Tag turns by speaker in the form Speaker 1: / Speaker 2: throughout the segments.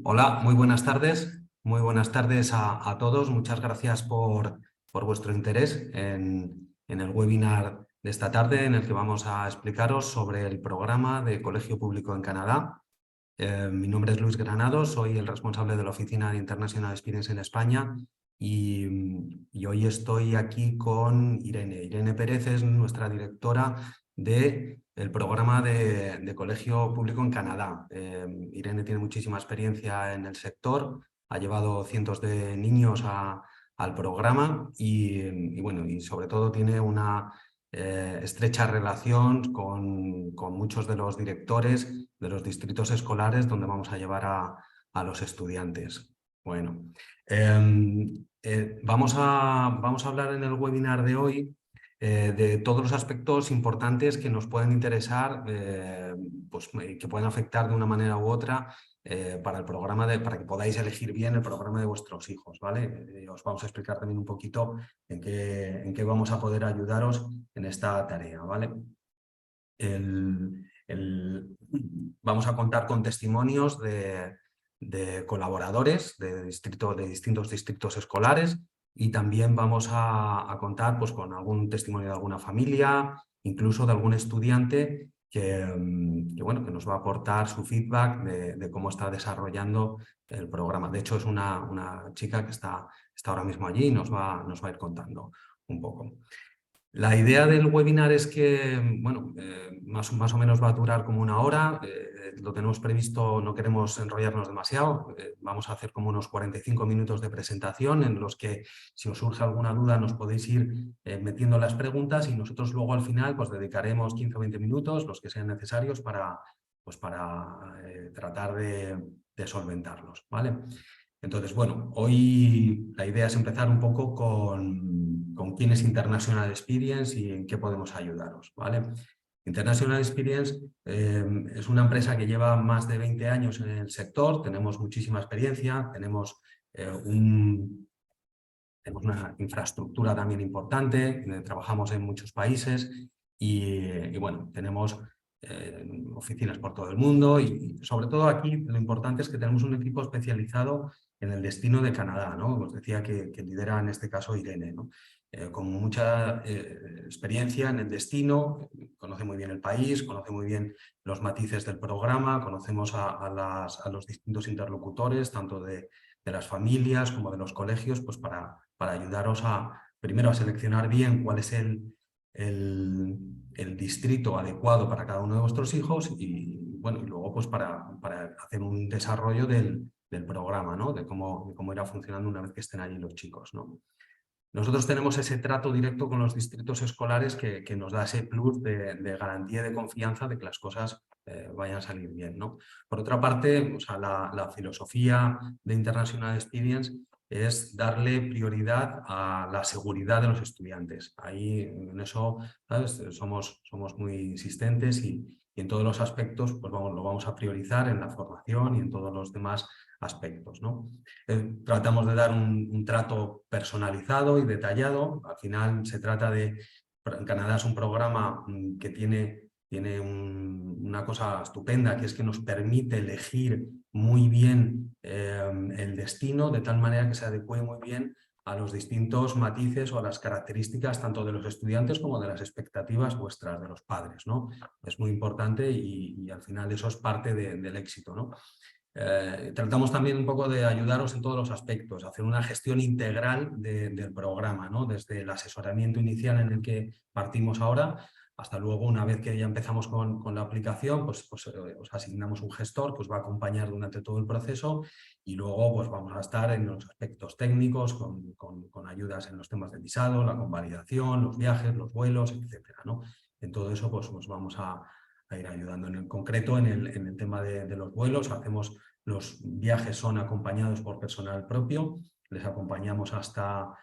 Speaker 1: Hola, muy buenas tardes. Muy buenas tardes a todos. Muchas gracias por vuestro interés en el webinar de esta tarde, en el que vamos a explicaros sobre el programa de Colegio Público en Canadá. Mi nombre es Luis Granados, soy el responsable de la Oficina de International Experience en España y hoy estoy aquí con Irene. Irene Pérez es nuestra directora del programa de Colegio Público en Canadá. Irene tiene muchísima experiencia en el sector, ha llevado cientos de niños al programa y sobre todo tiene una estrecha relación con muchos de los directores de los distritos escolares donde vamos a llevar a los estudiantes. Bueno, vamos a hablar en el webinar de hoy de todos los aspectos importantes que nos pueden interesar, que pueden afectar de una manera u otra para el programa para que podáis elegir bien el programa de vuestros hijos, ¿vale? Os vamos a explicar también un poquito en qué vamos a poder ayudaros en esta tarea, ¿vale? Vamos a contar con testimonios de colaboradores de distintos distritos escolares y también vamos a contar pues, con algún testimonio de alguna familia, incluso de algún estudiante que nos va a aportar su feedback de cómo está desarrollando el programa. De hecho, es una chica que está ahora mismo allí y nos va a ir contando un poco. La idea del webinar es que, más o menos va a durar como una hora. Lo tenemos previsto, no queremos enrollarnos demasiado. Vamos a hacer como unos 45 minutos de presentación en los que, si os surge alguna duda, nos podéis ir metiendo las preguntas y nosotros luego al final pues dedicaremos 15 o 20 minutos, los que sean necesarios, para tratar de solventarlos, ¿vale? Entonces, bueno, hoy la idea es empezar un poco con quién es International Experience y en qué podemos ayudaros, ¿vale? International Experience es una empresa que lleva más de 20 años en el sector, tenemos muchísima experiencia, tenemos una infraestructura también importante, trabajamos en muchos países y bueno, tenemos oficinas por todo el mundo y sobre todo aquí lo importante es que tenemos un equipo especializado en el destino de Canadá, ¿no? Os decía que lidera en este caso Irene, ¿no? Con mucha experiencia en el destino, conoce muy bien el país, conoce muy bien los matices del programa, conocemos a los distintos interlocutores, tanto de las familias como de los colegios, pues para ayudaros primero a seleccionar bien cuál es el distrito adecuado para cada uno de vuestros hijos y luego pues para hacer un desarrollo del programa, ¿no? De cómo irá funcionando una vez que estén allí los chicos, ¿no? Nosotros tenemos ese trato directo con los distritos escolares que nos da ese plus de garantía y de confianza de que las cosas vayan a salir bien, ¿no? Por otra parte, la filosofía de International Experience es darle prioridad a la seguridad de los estudiantes. Ahí en eso, ¿sabes? Somos muy insistentes y en todos los aspectos pues lo vamos a priorizar en la formación y en todos los demás aspectos, ¿no? Tratamos de dar un trato personalizado y detallado. Al final se trata de... En Canadá es un programa que tiene una cosa estupenda, que es que nos permite elegir muy bien el destino, de tal manera que se adecue muy bien a los distintos matices o a las características tanto de los estudiantes como de las expectativas vuestras, de los padres, ¿no? Es muy importante y al final eso es parte del éxito, ¿no? Tratamos también un poco de ayudaros en todos los aspectos, hacer una gestión integral del programa, ¿no? Desde el asesoramiento inicial en el que partimos ahora, hasta luego, una vez que ya empezamos con la aplicación, pues os asignamos un gestor que os va a acompañar durante todo el proceso y luego pues vamos a estar en los aspectos técnicos, con ayudas en los temas de visado, la convalidación, los viajes, los vuelos, etcétera, ¿no? En todo eso pues os vamos a ir ayudando. En el concreto, en el tema de los vuelos, los viajes son acompañados por personal propio, les acompañamos hasta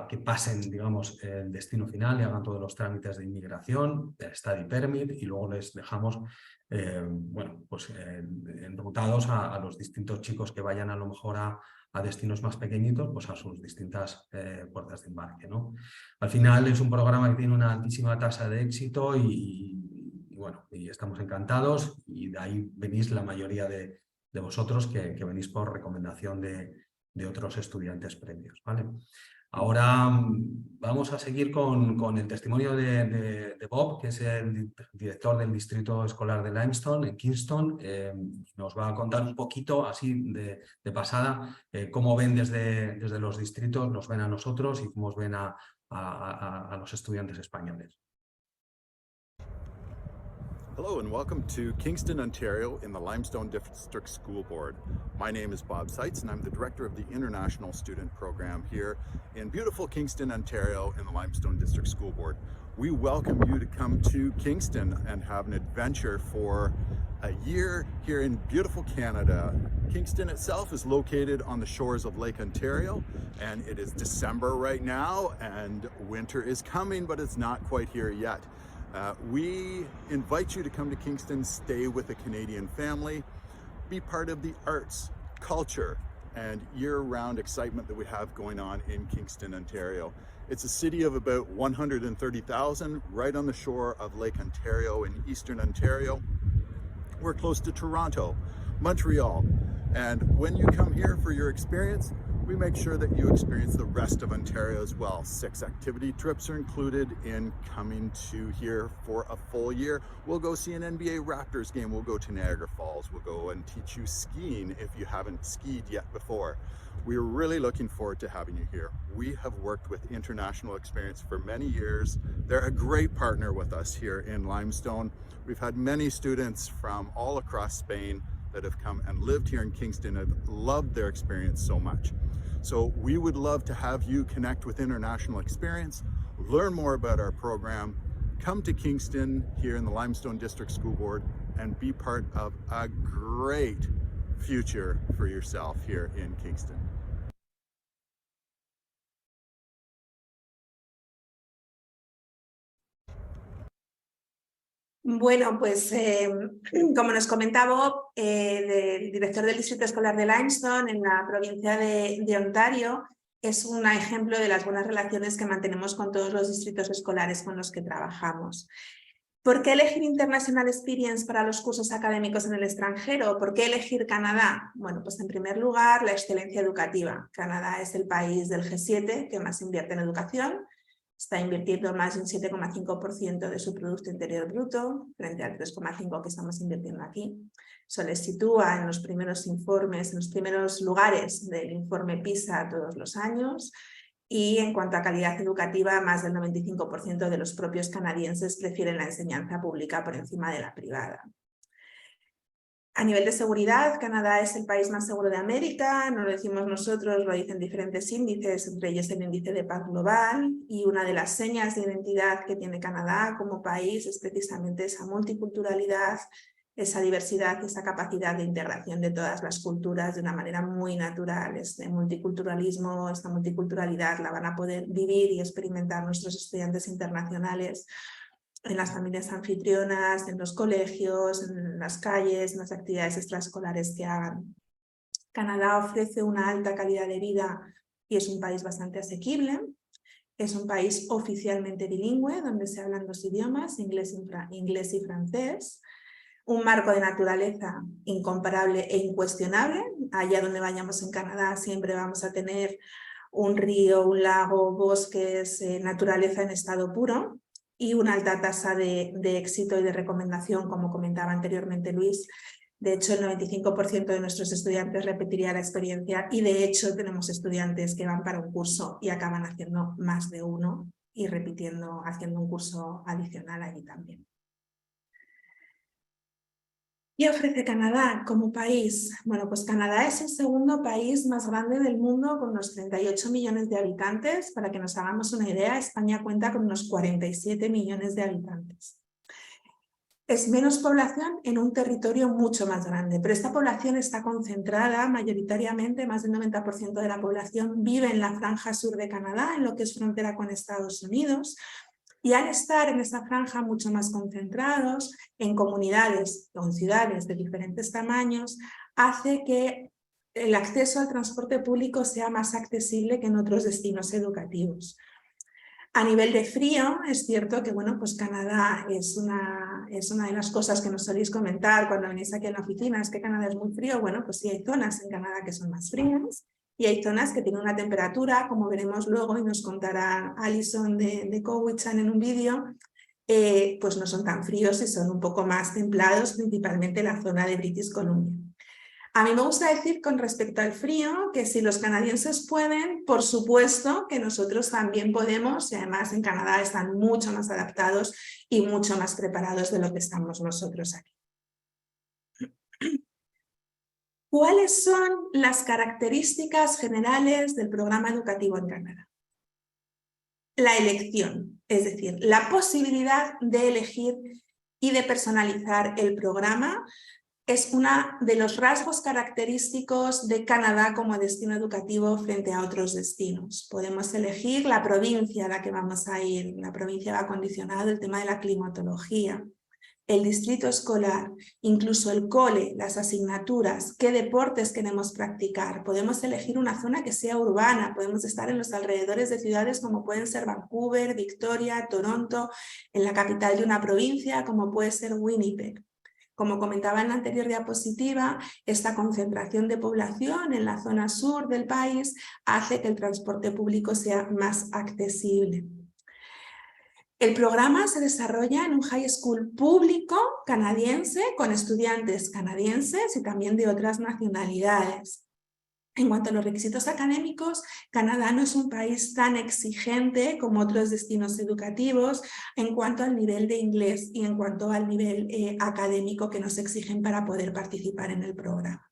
Speaker 1: que pasen, digamos, el destino final y hagan todos los trámites de inmigración, de study permit, y luego les dejamos enrutados a los distintos chicos que vayan a lo mejor a destinos más pequeñitos, pues a sus distintas puertas de embarque, ¿no? Al final es un programa que tiene una altísima tasa de éxito y estamos encantados y de ahí venís la mayoría de vosotros que venís por recomendación de otros estudiantes previos, ¿vale? Ahora vamos a seguir con el testimonio de Bob, que es el director del Distrito Escolar de Limestone, en Kingston. Nos va a contar un poquito, así de pasada, cómo ven desde los distritos, nos ven a nosotros y cómo ven a los estudiantes españoles.
Speaker 2: Hello and welcome to Kingston, Ontario in the Limestone District School Board. My name is Bob Seitz and I'm the director of the International Student Program here in beautiful Kingston, Ontario in the Limestone District School Board. We welcome you to come to Kingston and have an adventure for a year here in beautiful Canada. Kingston itself is located on the shores of Lake Ontario, and it is December right now and winter is coming, but it's not quite here yet. We invite you to come to Kingston, stay with a Canadian family, be part of the arts, culture, and year-round excitement that we have going on in Kingston, Ontario. It's a city of about 130,000 right on the shore of Lake Ontario in Eastern Ontario. We're close to Toronto, Montreal, and when you come here for your experience, we make sure that you experience the rest of Ontario as well. 6 activity trips are included in coming to here for a full year. We'll go see an NBA Raptors game. We'll go to Niagara Falls. We'll go and teach you skiing if you haven't skied yet before. We're really looking forward to having you here. We have worked with International Experience for many years. They're a great partner with us here in Limestone. We've had many students from all across Spain that have come and lived here in Kingston and have loved their experience so much. So we would love to have you connect with International Experience, learn more about our program, come to Kingston here in the Limestone District School Board and be part of a great future for yourself here in Kingston.
Speaker 3: Bueno, pues como nos comentaba Bob, el director del Distrito Escolar de Limestone en la provincia de Ontario, es un ejemplo de las buenas relaciones que mantenemos con todos los distritos escolares con los que trabajamos. ¿Por qué elegir International Experience para los cursos académicos en el extranjero? ¿Por qué elegir Canadá? Bueno, pues en primer lugar, la excelencia educativa. Canadá es el país del G7 que más invierte en educación. Está invirtiendo más de un 7,5% de su Producto Interior Bruto, frente al 3,5% que estamos invirtiendo aquí. Eso les sitúa en los primeros informes, en los primeros lugares del informe PISA todos los años. Y en cuanto a calidad educativa, más del 95% de los propios canadienses prefieren la enseñanza pública por encima de la privada. A nivel de seguridad, Canadá es el país más seguro de América, no lo decimos nosotros, lo dicen diferentes índices, entre ellos el índice de paz global, y una de las señas de identidad que tiene Canadá como país es precisamente esa multiculturalidad, esa diversidad y esa capacidad de integración de todas las culturas de una manera muy natural. Este multiculturalismo, esta multiculturalidad la van a poder vivir y experimentar nuestros estudiantes internacionales en las familias anfitrionas, en los colegios, en las calles, en las actividades extraescolares que hagan. Canadá ofrece una alta calidad de vida y es un país bastante asequible. Es un país oficialmente bilingüe, donde se hablan 2 idiomas, inglés y francés. Un marco de naturaleza incomparable e incuestionable. Allá donde vayamos en Canadá siempre vamos a tener un río, un lago, bosques, naturaleza en estado puro. Y una alta tasa de éxito y de recomendación, como comentaba anteriormente Luis. De hecho, el 95% de nuestros estudiantes repetiría la experiencia y de hecho tenemos estudiantes que van para un curso y acaban haciendo más de uno y repitiendo, haciendo un curso adicional allí también. ¿Qué ofrece Canadá como país? Bueno, pues Canadá es el segundo país más grande del mundo con unos 38 millones de habitantes. Para que nos hagamos una idea, España cuenta con unos 47 millones de habitantes. Es menos población en un territorio mucho más grande, pero esta población está concentrada mayoritariamente, más del 90% de la población vive en la franja sur de Canadá, en lo que es frontera con Estados Unidos. Y al estar en esa franja mucho más concentrados, en comunidades o en ciudades de diferentes tamaños, hace que el acceso al transporte público sea más accesible que en otros destinos educativos. A nivel de frío, es cierto que bueno, pues Canadá es una de las cosas que nos soléis comentar cuando venís aquí a la oficina, es que Canadá es muy frío. Bueno, pues sí, hay zonas en Canadá que son más frías y hay zonas que tienen una temperatura, como veremos luego y nos contará Alison de Cowichan en un vídeo, pues no son tan fríos y son un poco más templados, principalmente la zona de British Columbia. A mí me gusta decir con respecto al frío que si los canadienses pueden, por supuesto que nosotros también podemos, y además en Canadá están mucho más adaptados y mucho más preparados de lo que estamos nosotros aquí. ¿Cuáles son las características generales del programa educativo en Canadá? La elección, es decir, la posibilidad de elegir y de personalizar el programa es uno de los rasgos característicos de Canadá como destino educativo frente a otros destinos. Podemos elegir la provincia a la que vamos a ir. La provincia va condicionado el tema de la climatología, el distrito escolar, incluso el cole, las asignaturas, qué deportes queremos practicar. Podemos elegir una zona que sea urbana, podemos estar en los alrededores de ciudades como pueden ser Vancouver, Victoria, Toronto, en la capital de una provincia como puede ser Winnipeg. Como comentaba en la anterior diapositiva, esta concentración de población en la zona sur del país hace que el transporte público sea más accesible. El programa se desarrolla en un high school público canadiense con estudiantes canadienses y también de otras nacionalidades. En cuanto a los requisitos académicos, Canadá no es un país tan exigente como otros destinos educativos en cuanto al nivel de inglés y en cuanto al nivel académico que nos exigen para poder participar en el programa.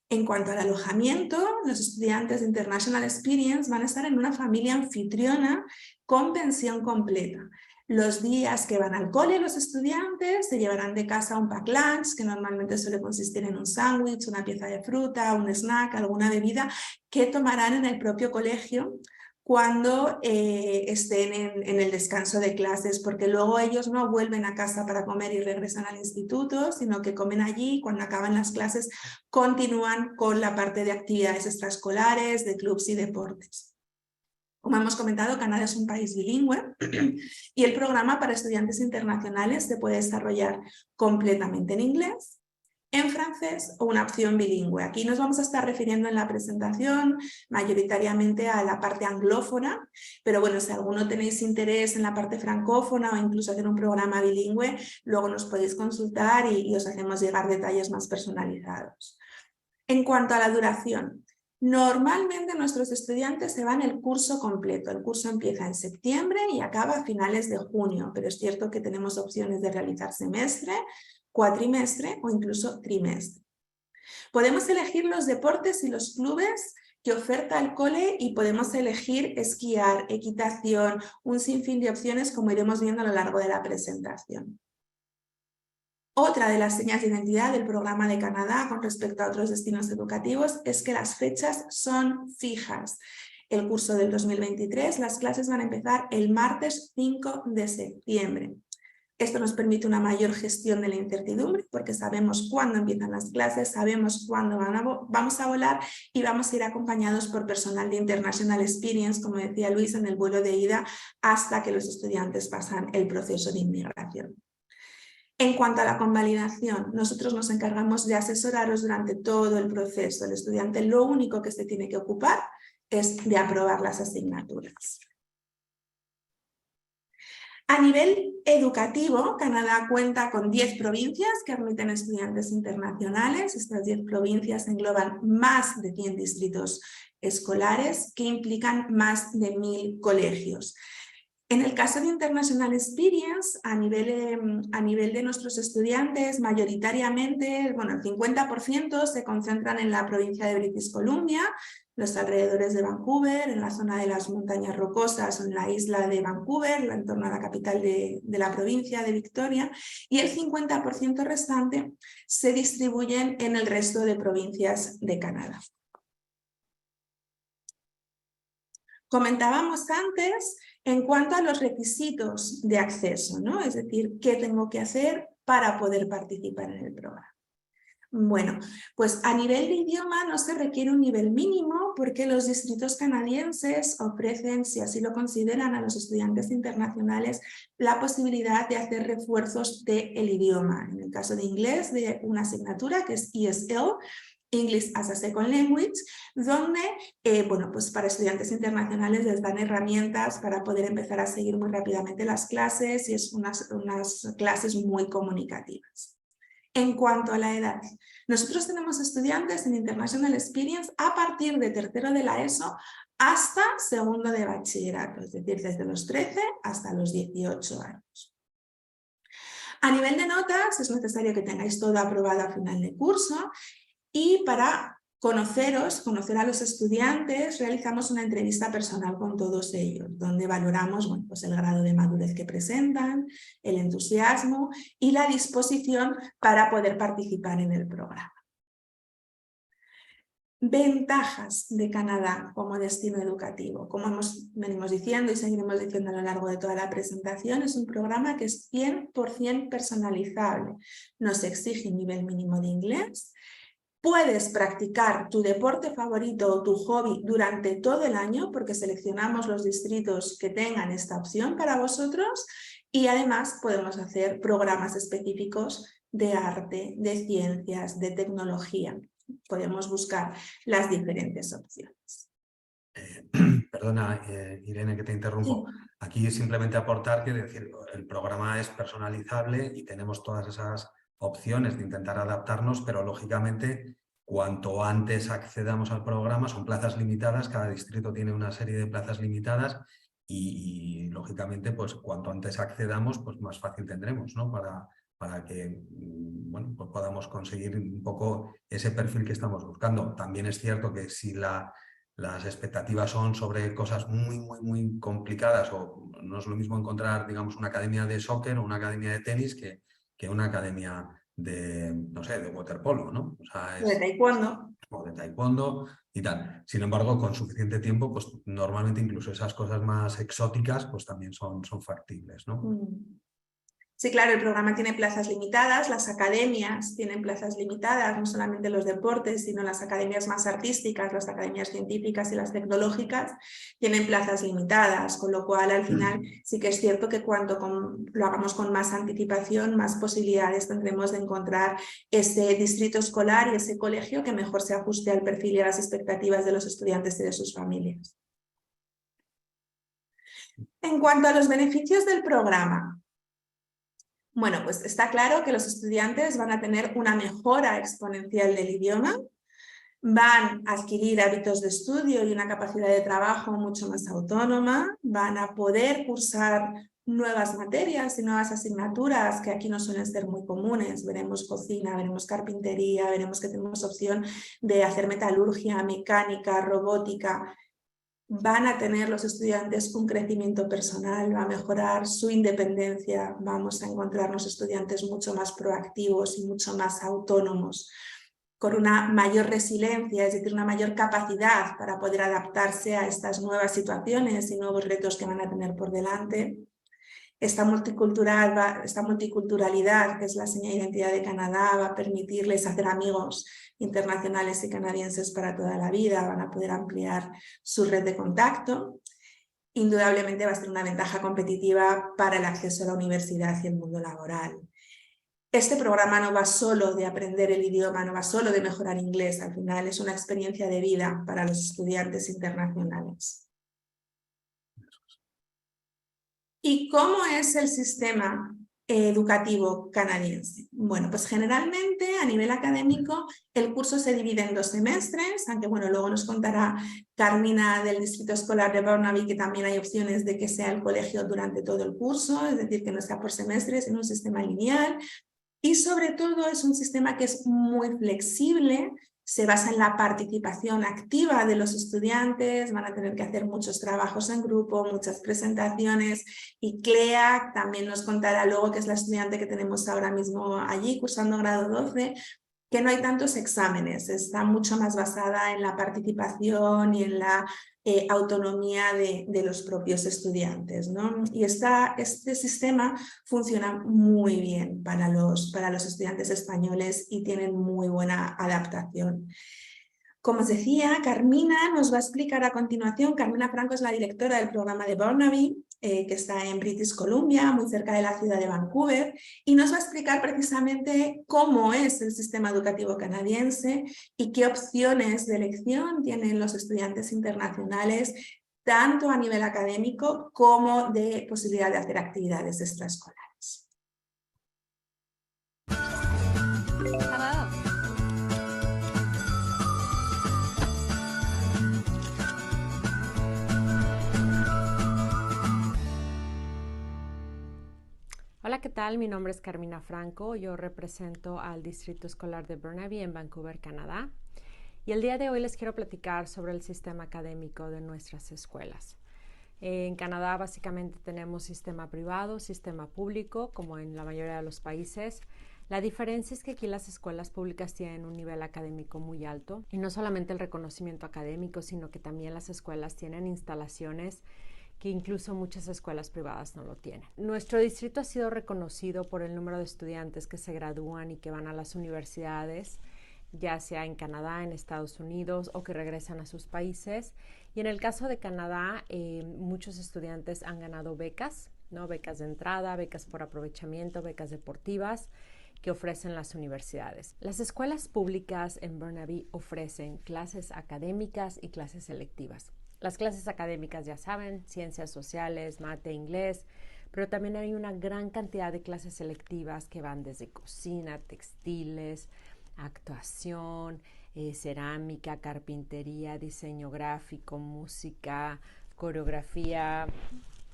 Speaker 3: En cuanto al alojamiento, los estudiantes de International Experience van a estar en una familia anfitriona con pensión completa. Los días que van al cole los estudiantes se llevarán de casa un pack lunch, que normalmente suele consistir en un sándwich, una pieza de fruta, un snack, alguna bebida, que tomarán en el propio colegio cuando estén en el descanso de clases, porque luego ellos no vuelven a casa para comer y regresan al instituto, sino que comen allí y cuando acaban las clases continúan con la parte de actividades extraescolares, de clubs y deportes. Como hemos comentado, Canadá es un país bilingüe y el programa para estudiantes internacionales se puede desarrollar completamente en inglés, en francés o una opción bilingüe. Aquí nos vamos a estar refiriendo en la presentación mayoritariamente a la parte anglófona, pero bueno, si alguno tenéis interés en la parte francófona o incluso hacer un programa bilingüe, luego nos podéis consultar y os hacemos llegar detalles más personalizados. En cuanto a la duración, normalmente nuestros estudiantes se van el curso completo. El curso empieza en septiembre y acaba a finales de junio, pero es cierto que tenemos opciones de realizar semestre, cuatrimestre o incluso trimestre. Podemos elegir los deportes y los clubes que oferta el cole y podemos elegir esquiar, equitación, un sinfín de opciones como iremos viendo a lo largo de la presentación. Otra de las señas de identidad del programa de Canadá con respecto a otros destinos educativos es que las fechas son fijas. El curso del 2023, las clases van a empezar el martes 5 de septiembre. Esto nos permite una mayor gestión de la incertidumbre porque sabemos cuándo empiezan las clases, sabemos cuándo vamos a volar y vamos a ir acompañados por personal de International Experience, como decía Luis, en el vuelo de ida hasta que los estudiantes pasan el proceso de inmigración. En cuanto a la convalidación, nosotros nos encargamos de asesoraros durante todo el proceso. El estudiante lo único que se tiene que ocupar es de aprobar las asignaturas. A nivel educativo, Canadá cuenta con 10 provincias que admiten estudiantes internacionales. Estas 10 provincias engloban más de 100 distritos escolares que implican más de 1000 colegios. En el caso de International Experience, a nivel de nuestros estudiantes, mayoritariamente, bueno, el 50% se concentran en la provincia de British Columbia, los alrededores de Vancouver, en la zona de las montañas rocosas o en la isla de Vancouver, en torno a la capital de la provincia de Victoria, y el 50% restante se distribuyen en el resto de provincias de Canadá. Comentábamos antes en cuanto a los requisitos de acceso, ¿no? Es decir, ¿qué tengo que hacer para poder participar en el programa? Bueno, pues a nivel de idioma no se requiere un nivel mínimo porque los distritos canadienses ofrecen, si así lo consideran, a los estudiantes internacionales la posibilidad de hacer refuerzos del idioma. En el caso de inglés, de una asignatura que es ESL, English as a Second Language, donde bueno, pues para estudiantes internacionales les dan herramientas para poder empezar a seguir muy rápidamente las clases y es unas clases muy comunicativas. En cuanto a la edad, nosotros tenemos estudiantes en International Experience a partir de tercero de la ESO hasta segundo de bachillerato, es decir, desde los 13 hasta los 18 años. A nivel de notas, es necesario que tengáis todo aprobado a final de curso y para conocer a los estudiantes, realizamos una entrevista personal con todos ellos, donde valoramos bueno, pues el grado de madurez que presentan, el entusiasmo y la disposición para poder participar en el programa. Ventajas de Canadá como destino educativo. Como venimos diciendo y seguiremos diciendo a lo largo de toda la presentación, es un programa que es 100% personalizable. No se exige un nivel mínimo de inglés. Puedes practicar tu deporte favorito o tu hobby durante todo el año porque seleccionamos los distritos que tengan esta opción para vosotros y además podemos hacer programas específicos de arte, de ciencias, de tecnología. Podemos buscar las diferentes opciones.
Speaker 1: Perdona, Irene, que te interrumpo.
Speaker 3: Sí.
Speaker 1: Aquí simplemente aportar que decir, el programa es personalizable y tenemos todas esas opciones de intentar adaptarnos, pero lógicamente cuanto antes accedamos al programa, son plazas limitadas, cada distrito tiene una serie de plazas limitadas y lógicamente pues cuanto antes accedamos, pues más fácil tendremos, ¿no? Para que bueno, pues podamos conseguir un poco ese perfil que estamos buscando. También es cierto que si las expectativas son sobre cosas muy complicadas o no es lo mismo encontrar, digamos, una academia de soccer o una academia de tenis que una academia de, no sé, de waterpolo, ¿no? O sea,
Speaker 3: De taekwondo.
Speaker 1: o de taekwondo y tal. Sin embargo, con suficiente tiempo, pues normalmente incluso esas cosas más exóticas, pues también son factibles, ¿no?
Speaker 3: Sí, claro, el programa tiene plazas limitadas, las academias tienen plazas limitadas, no solamente los deportes, sino las academias más artísticas, las academias científicas y las tecnológicas tienen plazas limitadas, con lo cual al final sí que es cierto que cuanto lo hagamos con más anticipación, más posibilidades tendremos de encontrar ese distrito escolar y ese colegio que mejor se ajuste al perfil y a las expectativas de los estudiantes y de sus familias. En cuanto a los beneficios del programa, bueno, pues está claro que los estudiantes van a tener una mejora exponencial del idioma, van a adquirir hábitos de estudio y una capacidad de trabajo mucho más autónoma, van a poder cursar nuevas materias y nuevas asignaturas que aquí no suelen ser muy comunes. Veremos cocina, veremos carpintería, veremos que tenemos opción de hacer metalurgia, mecánica, robótica. Van a tener los estudiantes un crecimiento personal, va a mejorar su independencia, vamos a encontrarnos estudiantes mucho más proactivos y mucho más autónomos, con una mayor resiliencia, es decir, una mayor capacidad para poder adaptarse a estas nuevas situaciones y nuevos retos que van a tener por delante. Esta multiculturalidad, que es la seña de identidad de Canadá, va a permitirles hacer amigos internacionales y canadienses para toda la vida, van a poder ampliar su red de contacto. Indudablemente va a ser una ventaja competitiva para el acceso a la universidad y el mundo laboral. Este programa no va solo de aprender el idioma, no va solo de mejorar inglés, al final es una experiencia de vida para los estudiantes internacionales. ¿Y cómo es el sistema educativo canadiense? Bueno, pues generalmente a nivel académico el curso se divide en 2 semestres, aunque bueno, luego nos contará Carmina del Distrito Escolar de Burnaby que también hay opciones de que sea el colegio durante todo el curso, es decir, que no sea por semestres, sino un sistema lineal. Y sobre todo es un sistema que es muy flexible, se basa en la participación activa de los estudiantes, van a tener que hacer muchos trabajos en grupo, muchas presentaciones y Clea también nos contará luego, que es la estudiante que tenemos ahora mismo allí cursando grado 12, que no hay tantos exámenes, está mucho más basada en la participación y en la autonomía de los propios estudiantes, ¿no? Y este sistema funciona muy bien para los estudiantes españoles y tienen muy buena adaptación. Como os decía, Carmina nos va a explicar a continuación. Carmina Franco es la directora del programa de Burnaby, que está en British Columbia, muy cerca de la ciudad de Vancouver, y nos va a explicar precisamente cómo es el sistema educativo canadiense y qué opciones de elección tienen los estudiantes internacionales, tanto a nivel académico como de posibilidad de hacer actividades extraescolares.
Speaker 4: Hola, ¿qué tal? Mi nombre es Carmina Franco. Yo represento al Distrito Escolar de Burnaby en Vancouver, Canadá. Y el día de hoy les quiero platicar sobre el sistema académico de nuestras escuelas. En Canadá básicamente tenemos sistema privado, sistema público, como en la mayoría de los países. La diferencia es que aquí las escuelas públicas tienen un nivel académico muy alto y no solamente el reconocimiento académico, sino que también las escuelas tienen instalaciones que incluso muchas escuelas privadas no lo tienen. Nuestro distrito ha sido reconocido por el número de estudiantes que se gradúan y que van a las universidades, ya sea en Canadá, en Estados Unidos o que regresan a sus países. Y en el caso de Canadá, muchos estudiantes han ganado becas, ¿no? Becas de entrada, becas por aprovechamiento, becas deportivas que ofrecen las universidades. Las escuelas públicas en Burnaby ofrecen clases académicas y clases selectivas. Las clases académicas, ya saben, ciencias sociales, mate, inglés, pero también hay una gran cantidad de clases selectivas que van desde cocina, textiles, actuación, cerámica, carpintería, diseño gráfico, música, coreografía,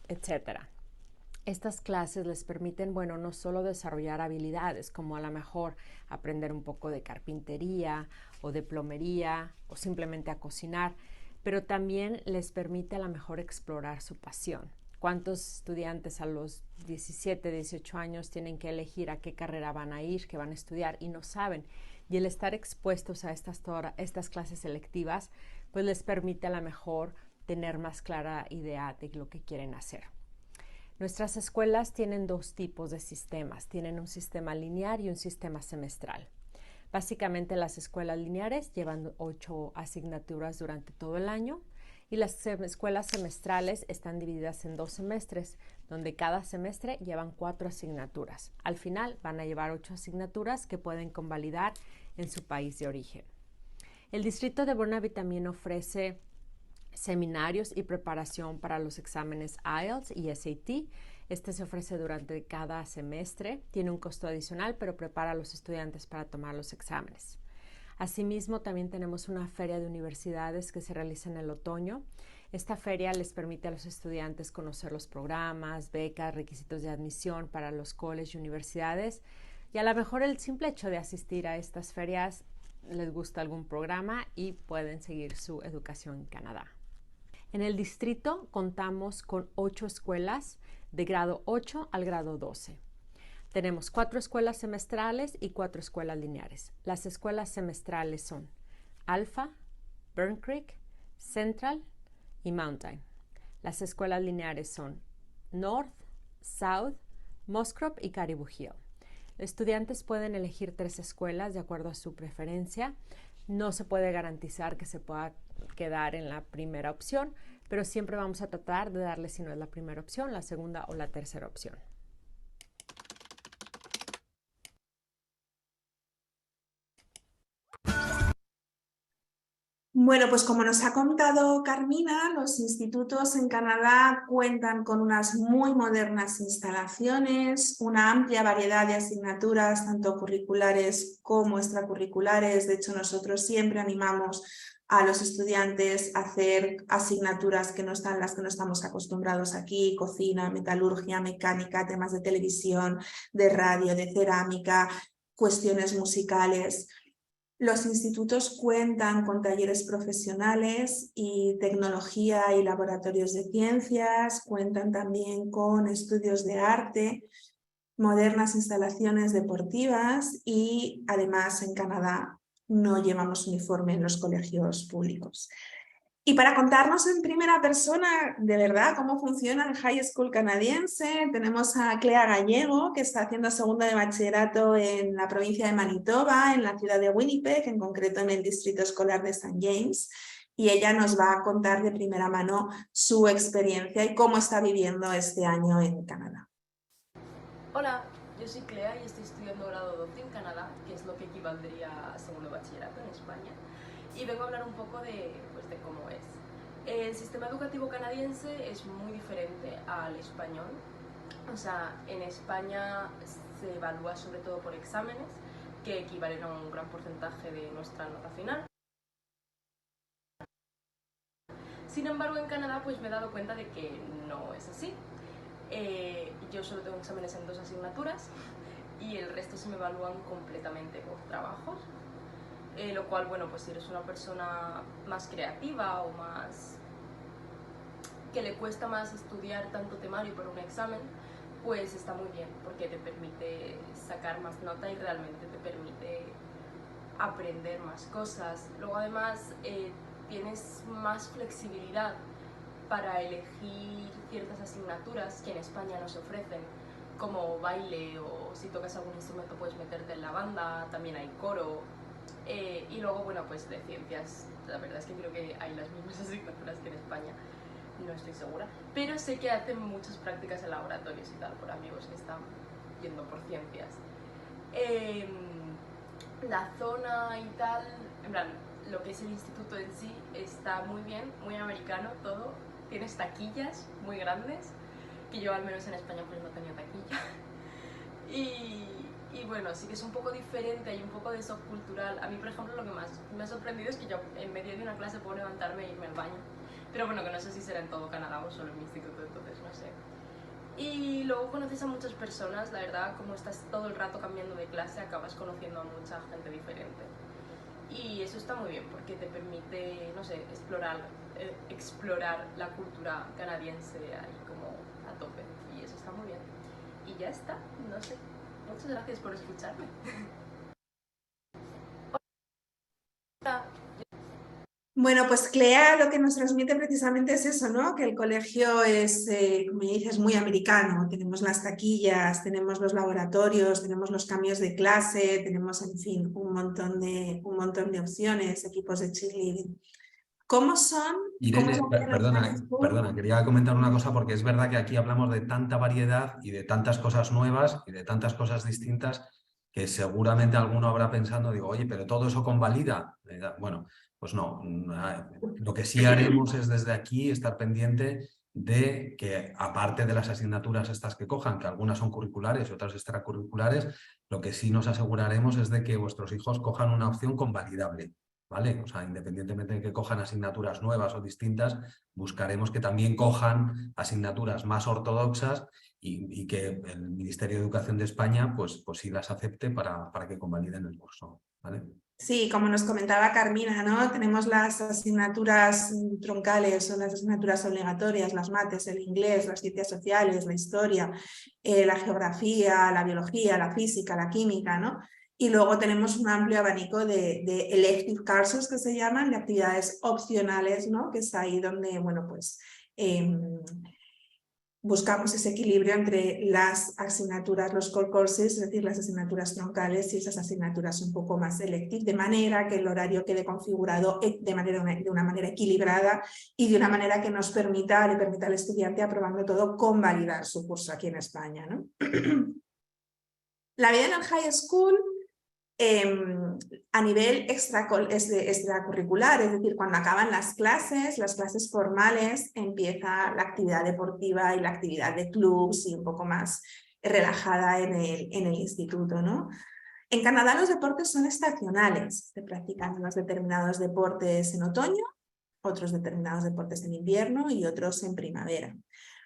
Speaker 4: etc. Estas clases les permiten, bueno, no solo desarrollar habilidades, como a lo mejor aprender un poco de carpintería o de plomería o simplemente a cocinar, pero también les permite a lo mejor explorar su pasión. ¿Cuántos estudiantes a los 17, 18 años tienen que elegir a qué carrera van a ir, qué van a estudiar y no saben? Y el estar expuestos a estas clases selectivas, pues les permite a lo mejor tener más clara idea de lo que quieren hacer. Nuestras escuelas tienen dos tipos de sistemas. Tienen un sistema lineal y un sistema semestral. Básicamente las escuelas lineares llevan 8 asignaturas durante todo el año y las escuelas semestrales están divididas en 2 semestres, donde cada semestre llevan 4 asignaturas. Al final van a llevar 8 asignaturas que pueden convalidar en su país de origen. El distrito de Burnaby también ofrece seminarios y preparación para los exámenes IELTS y SAT. Este se ofrece durante cada semestre, tiene un costo adicional, pero prepara a los estudiantes para tomar los exámenes. Asimismo, también tenemos una feria de universidades que se realiza en el otoño. Esta feria les permite a los estudiantes conocer los programas, becas, requisitos de admisión para los colleges y universidades. Y a lo mejor el simple hecho de asistir a estas ferias les gusta algún programa y pueden seguir su educación en Canadá. En el distrito contamos con 8 escuelas de grado 8 al grado 12. Tenemos 4 escuelas semestrales y 4 escuelas lineares. Las escuelas semestrales son Alpha, Burn Creek, Central y Mountain. Las escuelas lineares son North, South, Musgrove y Caribou Hill. Los estudiantes pueden elegir 3 escuelas de acuerdo a su preferencia. No se puede garantizar que se pueda quedar en la primera opción, pero siempre vamos a tratar de darle, si no es la primera opción, la segunda o la tercera opción.
Speaker 3: Bueno, pues como nos ha contado Carmina, los institutos en Canadá cuentan con unas muy modernas instalaciones, una amplia variedad de asignaturas, tanto curriculares como extracurriculares. De hecho, nosotros siempre animamos a los estudiantes a hacer asignaturas que no estamos acostumbrados aquí: cocina, metalurgia, mecánica, temas de televisión, de radio, de cerámica, cuestiones musicales. Los institutos cuentan con talleres profesionales y tecnología y laboratorios de ciencias, cuentan también con estudios de arte, modernas instalaciones deportivas y además en Canadá no llevamos uniforme en los colegios públicos. Y para contarnos en primera persona, de verdad, cómo funciona el high school canadiense, tenemos a Clea Gallego, que está haciendo segundo de bachillerato en la provincia de Manitoba, en la ciudad de Winnipeg, en concreto en el distrito escolar de St. James, y ella nos va a contar de primera mano su experiencia y cómo está viviendo este año en Canadá.
Speaker 5: Hola, yo soy Clea y estoy estudiando grado 12 en Canadá, que es lo que equivaldría a segundo de bachillerato en España. Y vengo a hablar un poco de cómo es. El sistema educativo canadiense es muy diferente al español. O sea, en España se evalúa sobre todo por exámenes, que equivalen a un gran porcentaje de nuestra nota final. Sin embargo, en Canadá pues me he dado cuenta de que no es así. Yo solo tengo exámenes en 2 asignaturas y el resto se me evalúan completamente por trabajos. Lo cual, bueno, pues si eres una persona más creativa o más que le cuesta más estudiar tanto temario para un examen, pues está muy bien, porque te permite sacar más nota y realmente te permite aprender más cosas. Luego además tienes más flexibilidad para elegir ciertas asignaturas que en España no se ofrecen, como baile, o si tocas algún instrumento puedes meterte en la banda, también hay coro. Y luego, bueno, pues de ciencias, la verdad es que creo que hay las mismas asignaturas que en España, no estoy segura, pero sé que hacen muchas prácticas en laboratorios y tal, por amigos que están yendo por ciencias. La zona y tal, en plan, lo que es el instituto en sí está muy bien, muy americano todo, tienes taquillas muy grandes, que yo al menos en España pues no tenía taquilla. Y bueno, sí que es un poco diferente, hay un poco de shock cultural. A mí, por ejemplo, lo que más me ha sorprendido es que yo en medio de una clase puedo levantarme e irme al baño. Pero bueno, que no sé si será en todo Canadá o solo en mi instituto, entonces no sé. Y luego conoces a muchas personas, la verdad, como estás todo el rato cambiando de clase, acabas conociendo a mucha gente diferente. Y eso está muy bien porque te permite, no sé, explorar la cultura canadiense ahí como a tope. Y eso está muy bien. Y ya está, no sé. Muchas gracias por escucharme. Hola.
Speaker 3: Bueno, pues Clea lo que nos transmite precisamente es eso, ¿no? Que el colegio es, como dices, muy americano. Tenemos las taquillas, tenemos los laboratorios, tenemos los cambios de clase, tenemos, en fin, un montón de opciones, equipos de cheerleading. ¿Cómo son? ¿Cómo
Speaker 1: Irene,
Speaker 3: es la vida en el high school?
Speaker 1: perdona, quería comentar una cosa porque es verdad que aquí hablamos de tanta variedad y de tantas cosas nuevas y de tantas cosas distintas que seguramente alguno habrá pensando, digo, oye, pero todo eso convalida. Bueno, pues no. Lo que sí haremos es desde aquí estar pendiente de que, aparte de las asignaturas estas que cojan, que algunas son curriculares y otras extracurriculares, lo que sí nos aseguraremos es de que vuestros hijos cojan una opción convalidable. ¿Vale? O sea, independientemente de que cojan asignaturas nuevas o distintas, buscaremos que también cojan asignaturas más ortodoxas y que el Ministerio de Educación de España pues sí las acepte para que convaliden el curso. ¿Vale?
Speaker 3: Sí, como nos comentaba Carmina, ¿no? Tenemos las asignaturas troncales o las asignaturas obligatorias, las mates, el inglés, las ciencias sociales, la historia, la geografía, la biología, la física, la química, ¿no? Y luego tenemos un amplio abanico de elective courses que se llaman, de actividades opcionales, ¿no? Que es ahí donde, bueno, pues buscamos ese equilibrio entre las asignaturas, los core courses, es decir, las asignaturas troncales y esas asignaturas un poco más selectivas, de manera que el horario quede configurado de una manera equilibrada y de una manera que nos permita, le permita al estudiante, aprobando todo, convalidar su curso aquí en España, ¿no? La vida en el high school a nivel extracurricular, es decir, cuando acaban las clases formales, empieza la actividad deportiva y la actividad de clubs y un poco más relajada en el instituto, ¿no? En Canadá los deportes son estacionales, se practican unos determinados deportes en otoño, otros determinados deportes en invierno y otros en primavera.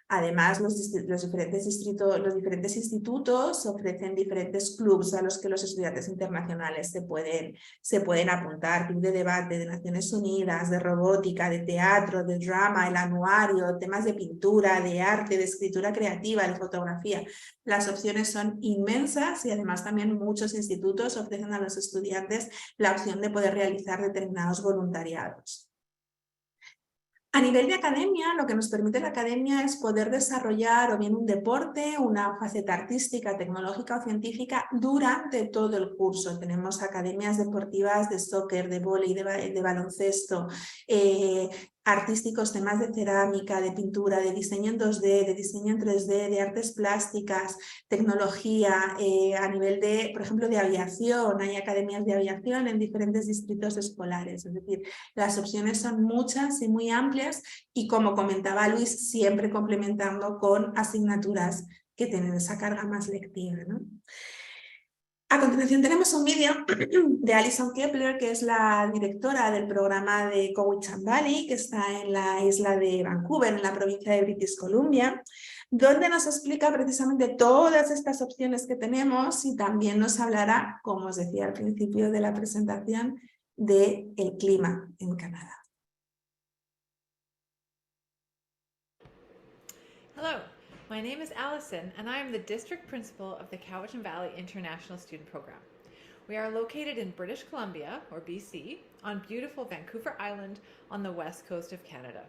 Speaker 3: Además, los diferentes institutos ofrecen diferentes clubs a los que los estudiantes internacionales se pueden apuntar. Club de debate de Naciones Unidas, de robótica, de teatro, de drama, el anuario, temas de pintura, de arte, de escritura creativa, de fotografía. Las opciones son inmensas y además también muchos institutos ofrecen a los estudiantes la opción de poder realizar determinados voluntariados. A nivel de academia, lo que nos permite la academia es poder desarrollar o bien un deporte, una faceta artística, tecnológica o científica durante todo el curso. Tenemos academias deportivas de soccer, de vóley, de baloncesto, artísticos, temas de cerámica, de pintura, de diseño en 2D, de diseño en 3D, de artes plásticas, tecnología, a nivel de, por ejemplo, de aviación. Hay academias de aviación en diferentes distritos escolares. Es decir, las opciones son muchas y muy amplias y, como comentaba Luis, siempre complementando con asignaturas que tienen esa carga más lectiva, ¿no? A continuación tenemos un vídeo de Alison Kepler, que es la directora del programa de Cowichan Valley, que está en la isla de Vancouver, en la provincia de British Columbia, donde nos explica precisamente todas estas opciones que tenemos y también nos hablará, como os decía al principio de la presentación, del clima en Canadá.
Speaker 6: Hello, my name is Allison and I am the District Principal of the Cowichan Valley International Student Program. We are located in British Columbia, or BC, on beautiful Vancouver Island on the west coast of Canada.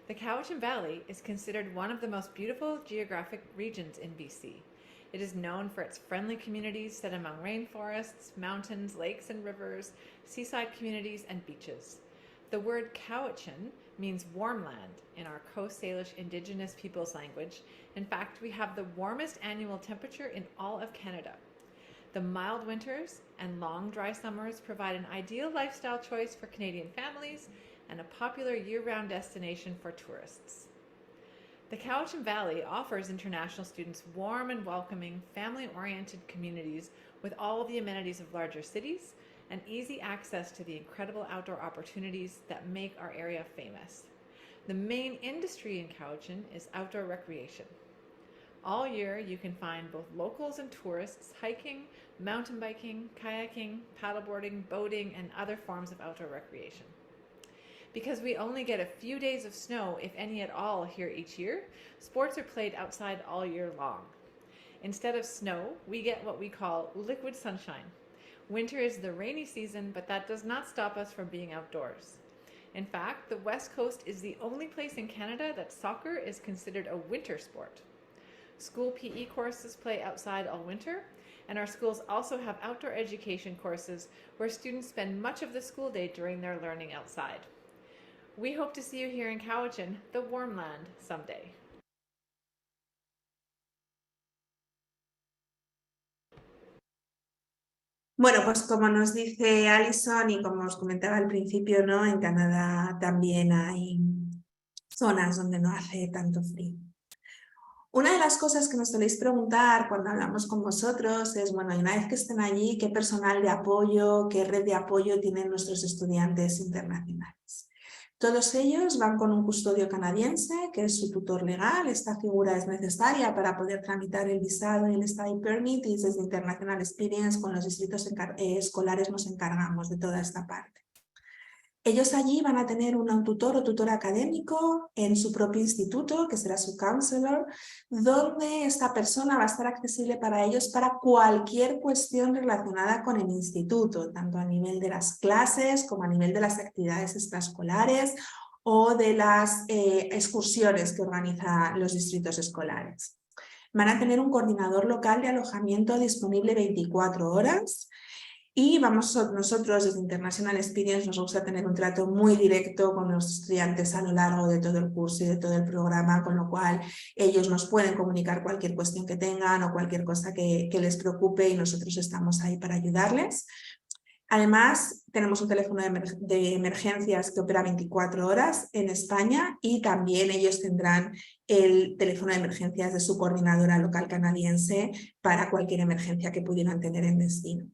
Speaker 6: The Cowichan Valley is considered one of the most beautiful geographic regions in BC. It is known for its friendly communities set among rainforests, mountains, lakes and rivers, seaside communities and beaches. The word Cowichan means warm land in our Coast Salish Indigenous peoples language. In fact, we have the warmest annual temperature in all of Canada. The mild winters and long dry summers provide an ideal lifestyle choice for Canadian families and a popular year-round destination for tourists. The Cowichan Valley offers international students warm and welcoming, family-oriented communities with all the amenities of larger cities and easy access to the incredible outdoor opportunities that make our area famous. The main industry in Cowichan is outdoor recreation. All year you can find both locals and tourists hiking, mountain biking, kayaking, paddleboarding, boating, and other forms of outdoor recreation. Because we only get a few days of snow, if any at all, here each year, sports are played outside all year long. Instead of snow, we get what we call liquid sunshine. Winter is the rainy season, but that does not stop us from being outdoors. In fact, the West Coast is the only place in Canada that soccer is considered a winter sport. School PE courses play outside all winter, and our schools also have outdoor education courses where students spend much of the school day during their learning outside. We hope to see you here in Cowichan, the warm land, someday.
Speaker 3: Bueno, pues como nos dice Alison y como os comentaba al principio, ¿no? En Canadá también hay zonas donde no hace tanto frío. Una de las cosas que nos soléis preguntar cuando hablamos con vosotros es, bueno, y una vez que estén allí, ¿qué personal de apoyo, qué red de apoyo tienen nuestros estudiantes internacionales? Todos ellos van con un custodio canadiense, que es su tutor legal. Esta figura es necesaria para poder tramitar el visado y el study permit, y desde International Experience con los distritos escolares nos encargamos de toda esta parte. Ellos allí van a tener un tutor o tutor académico en su propio instituto, que será su counselor, donde esta persona va a estar accesible para ellos para cualquier cuestión relacionada con el instituto, tanto a nivel de las clases como a nivel de las actividades extraescolares o de las excursiones que organizan los distritos escolares. Van a tener un coordinador local de alojamiento disponible 24 horas. Y nosotros desde International Experience nos gusta tener un trato muy directo con los estudiantes a lo largo de todo el curso y de todo el programa, con lo cual ellos nos pueden comunicar cualquier cuestión que tengan o cualquier cosa que les preocupe y nosotros estamos ahí para ayudarles. Además, tenemos un teléfono de emergencias que opera 24 horas en España y también ellos tendrán el teléfono de emergencias de su coordinadora local canadiense para cualquier emergencia que pudieran tener en destino.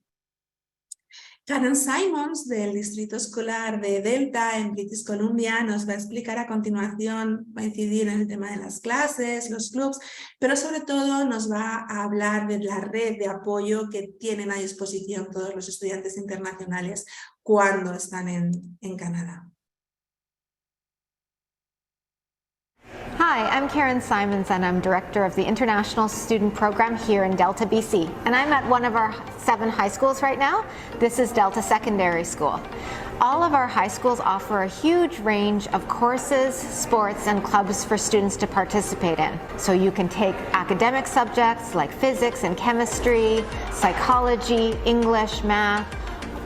Speaker 3: Karen Simons, del Distrito Escolar de Delta en British Columbia, nos va a explicar a continuación, va a incidir en el tema de las clases, los clubs, pero sobre todo nos va a hablar de la red de apoyo que tienen a disposición todos los estudiantes internacionales cuando están en Canadá.
Speaker 7: Hi, I'm Karen Simons and I'm Director of the International Student Program here in Delta, BC. And I'm at one of our 7 high schools right now. This is Delta Secondary School. All of our high schools offer a huge range of courses, sports, and clubs for students to participate in. So you can take academic subjects like physics and chemistry, psychology, English, math,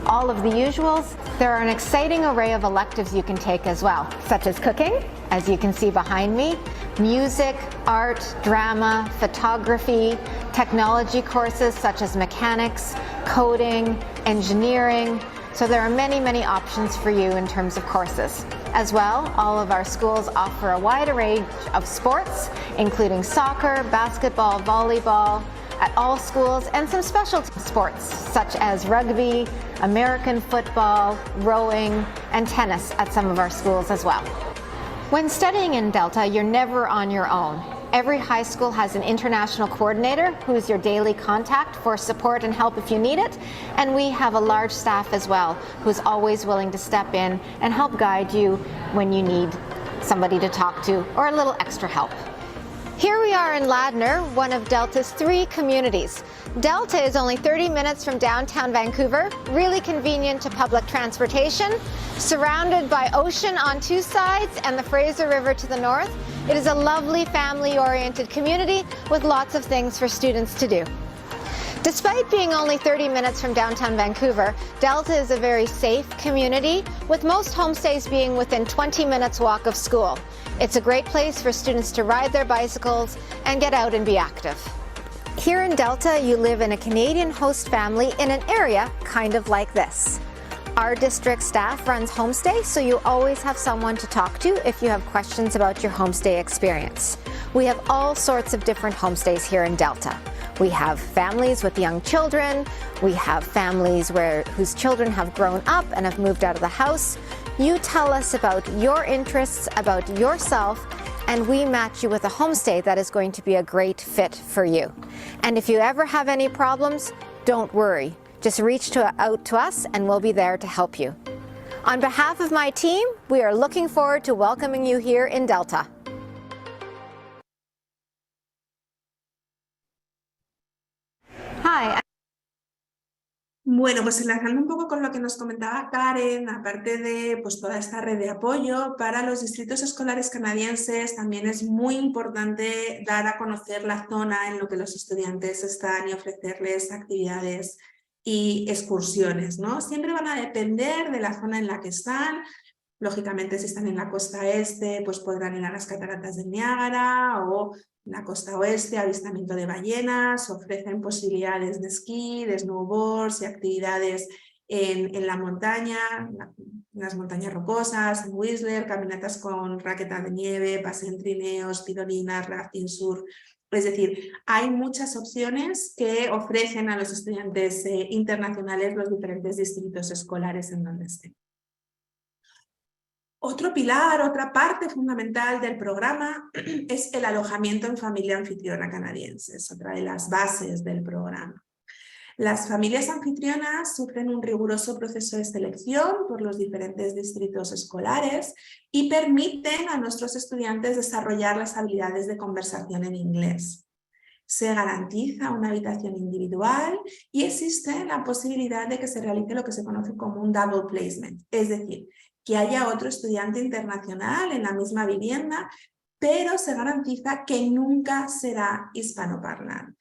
Speaker 7: all of the usuals. There are an exciting array of electives you can take as well, such as cooking, as you can see behind me, music, art, drama, photography, technology courses such as mechanics, coding, engineering. So there are many, many options for you in terms of courses. As well, all of our schools offer a wide array of sports, including soccer, basketball, volleyball, at all schools, and some specialty sports such as rugby, American football, rowing, and tennis at some of our schools as well. When studying in Delta, you're never on your own. Every high school has an international coordinator who's your daily contact for support and help if you need it, and we have a large staff as well who's always willing to step in and help guide you when you need somebody to talk to or a little extra help. Here we are in Ladner, one of Delta's 3 communities. Delta is only 30 minutes from downtown Vancouver, really convenient to public transportation, surrounded by ocean on 2 sides and the Fraser River to the north. It is a lovely family-oriented community with lots of things for students to do. Despite being only 30 minutes from downtown Vancouver, Delta is a very safe community, with most homestays being within 20 minutes walk of school. It's a great place for students to ride their bicycles and get out and be active. Here in Delta, you live in a Canadian host family in an area kind of like this. Our district staff runs homestay, so you always have someone to talk to if you have questions about your homestay experience. We have all sorts of different homestays here in Delta. We have families with young children, we have families whose children have grown up and have moved out of the house. You tell us about your interests, about yourself, and we match you with a homestay that is going to be a great fit for you. And if you ever have any problems, don't worry. Just reach out to us and we'll be there to help you. On behalf of my team, we are looking forward to welcoming you here in Delta. Hi.
Speaker 3: Bueno, pues enlazando un poco con lo que nos comentaba Karen, aparte de pues, toda esta red de apoyo, para los distritos escolares canadienses también es muy importante dar a conocer la zona en la que los estudiantes están y ofrecerles actividades y excursiones, ¿no? Siempre van a depender de la zona en la que están. Lógicamente, si están en la costa este, pues podrán ir a las cataratas del Niágara, o en la costa oeste, avistamiento de ballenas. Ofrecen posibilidades de esquí, de snowboards y actividades en la montaña, en las montañas rocosas, en Whistler, caminatas con raqueta de nieve, paseo en trineos, tirolinas, rafting, surf. Es decir, hay muchas opciones que ofrecen a los estudiantes internacionales los diferentes distritos escolares en donde estén. Otro pilar, otra parte fundamental del programa es el alojamiento en familia anfitriona canadiense, es otra de las bases del programa. Las familias anfitrionas sufren un riguroso proceso de selección por los diferentes distritos escolares y permiten a nuestros estudiantes desarrollar las habilidades de conversación en inglés. Se garantiza una habitación individual y existe la posibilidad de que se realice lo que se conoce como un double placement, es decir, que haya otro estudiante internacional en la misma vivienda, pero se garantiza que nunca será hispanoparlante.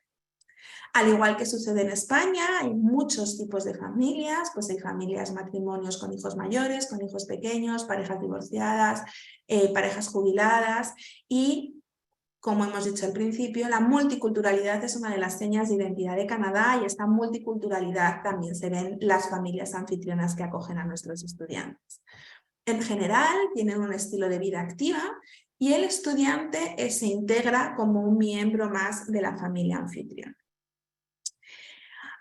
Speaker 3: Al igual que sucede en España, hay muchos tipos de familias, pues hay familias, matrimonios con hijos mayores, con hijos pequeños, parejas divorciadas, parejas jubiladas y, como hemos dicho al principio, la multiculturalidad es una de las señas de identidad de Canadá y esta multiculturalidad también se ve en las familias anfitrionas que acogen a nuestros estudiantes. En general, tienen un estilo de vida activa y el estudiante se integra como un miembro más de la familia anfitriona.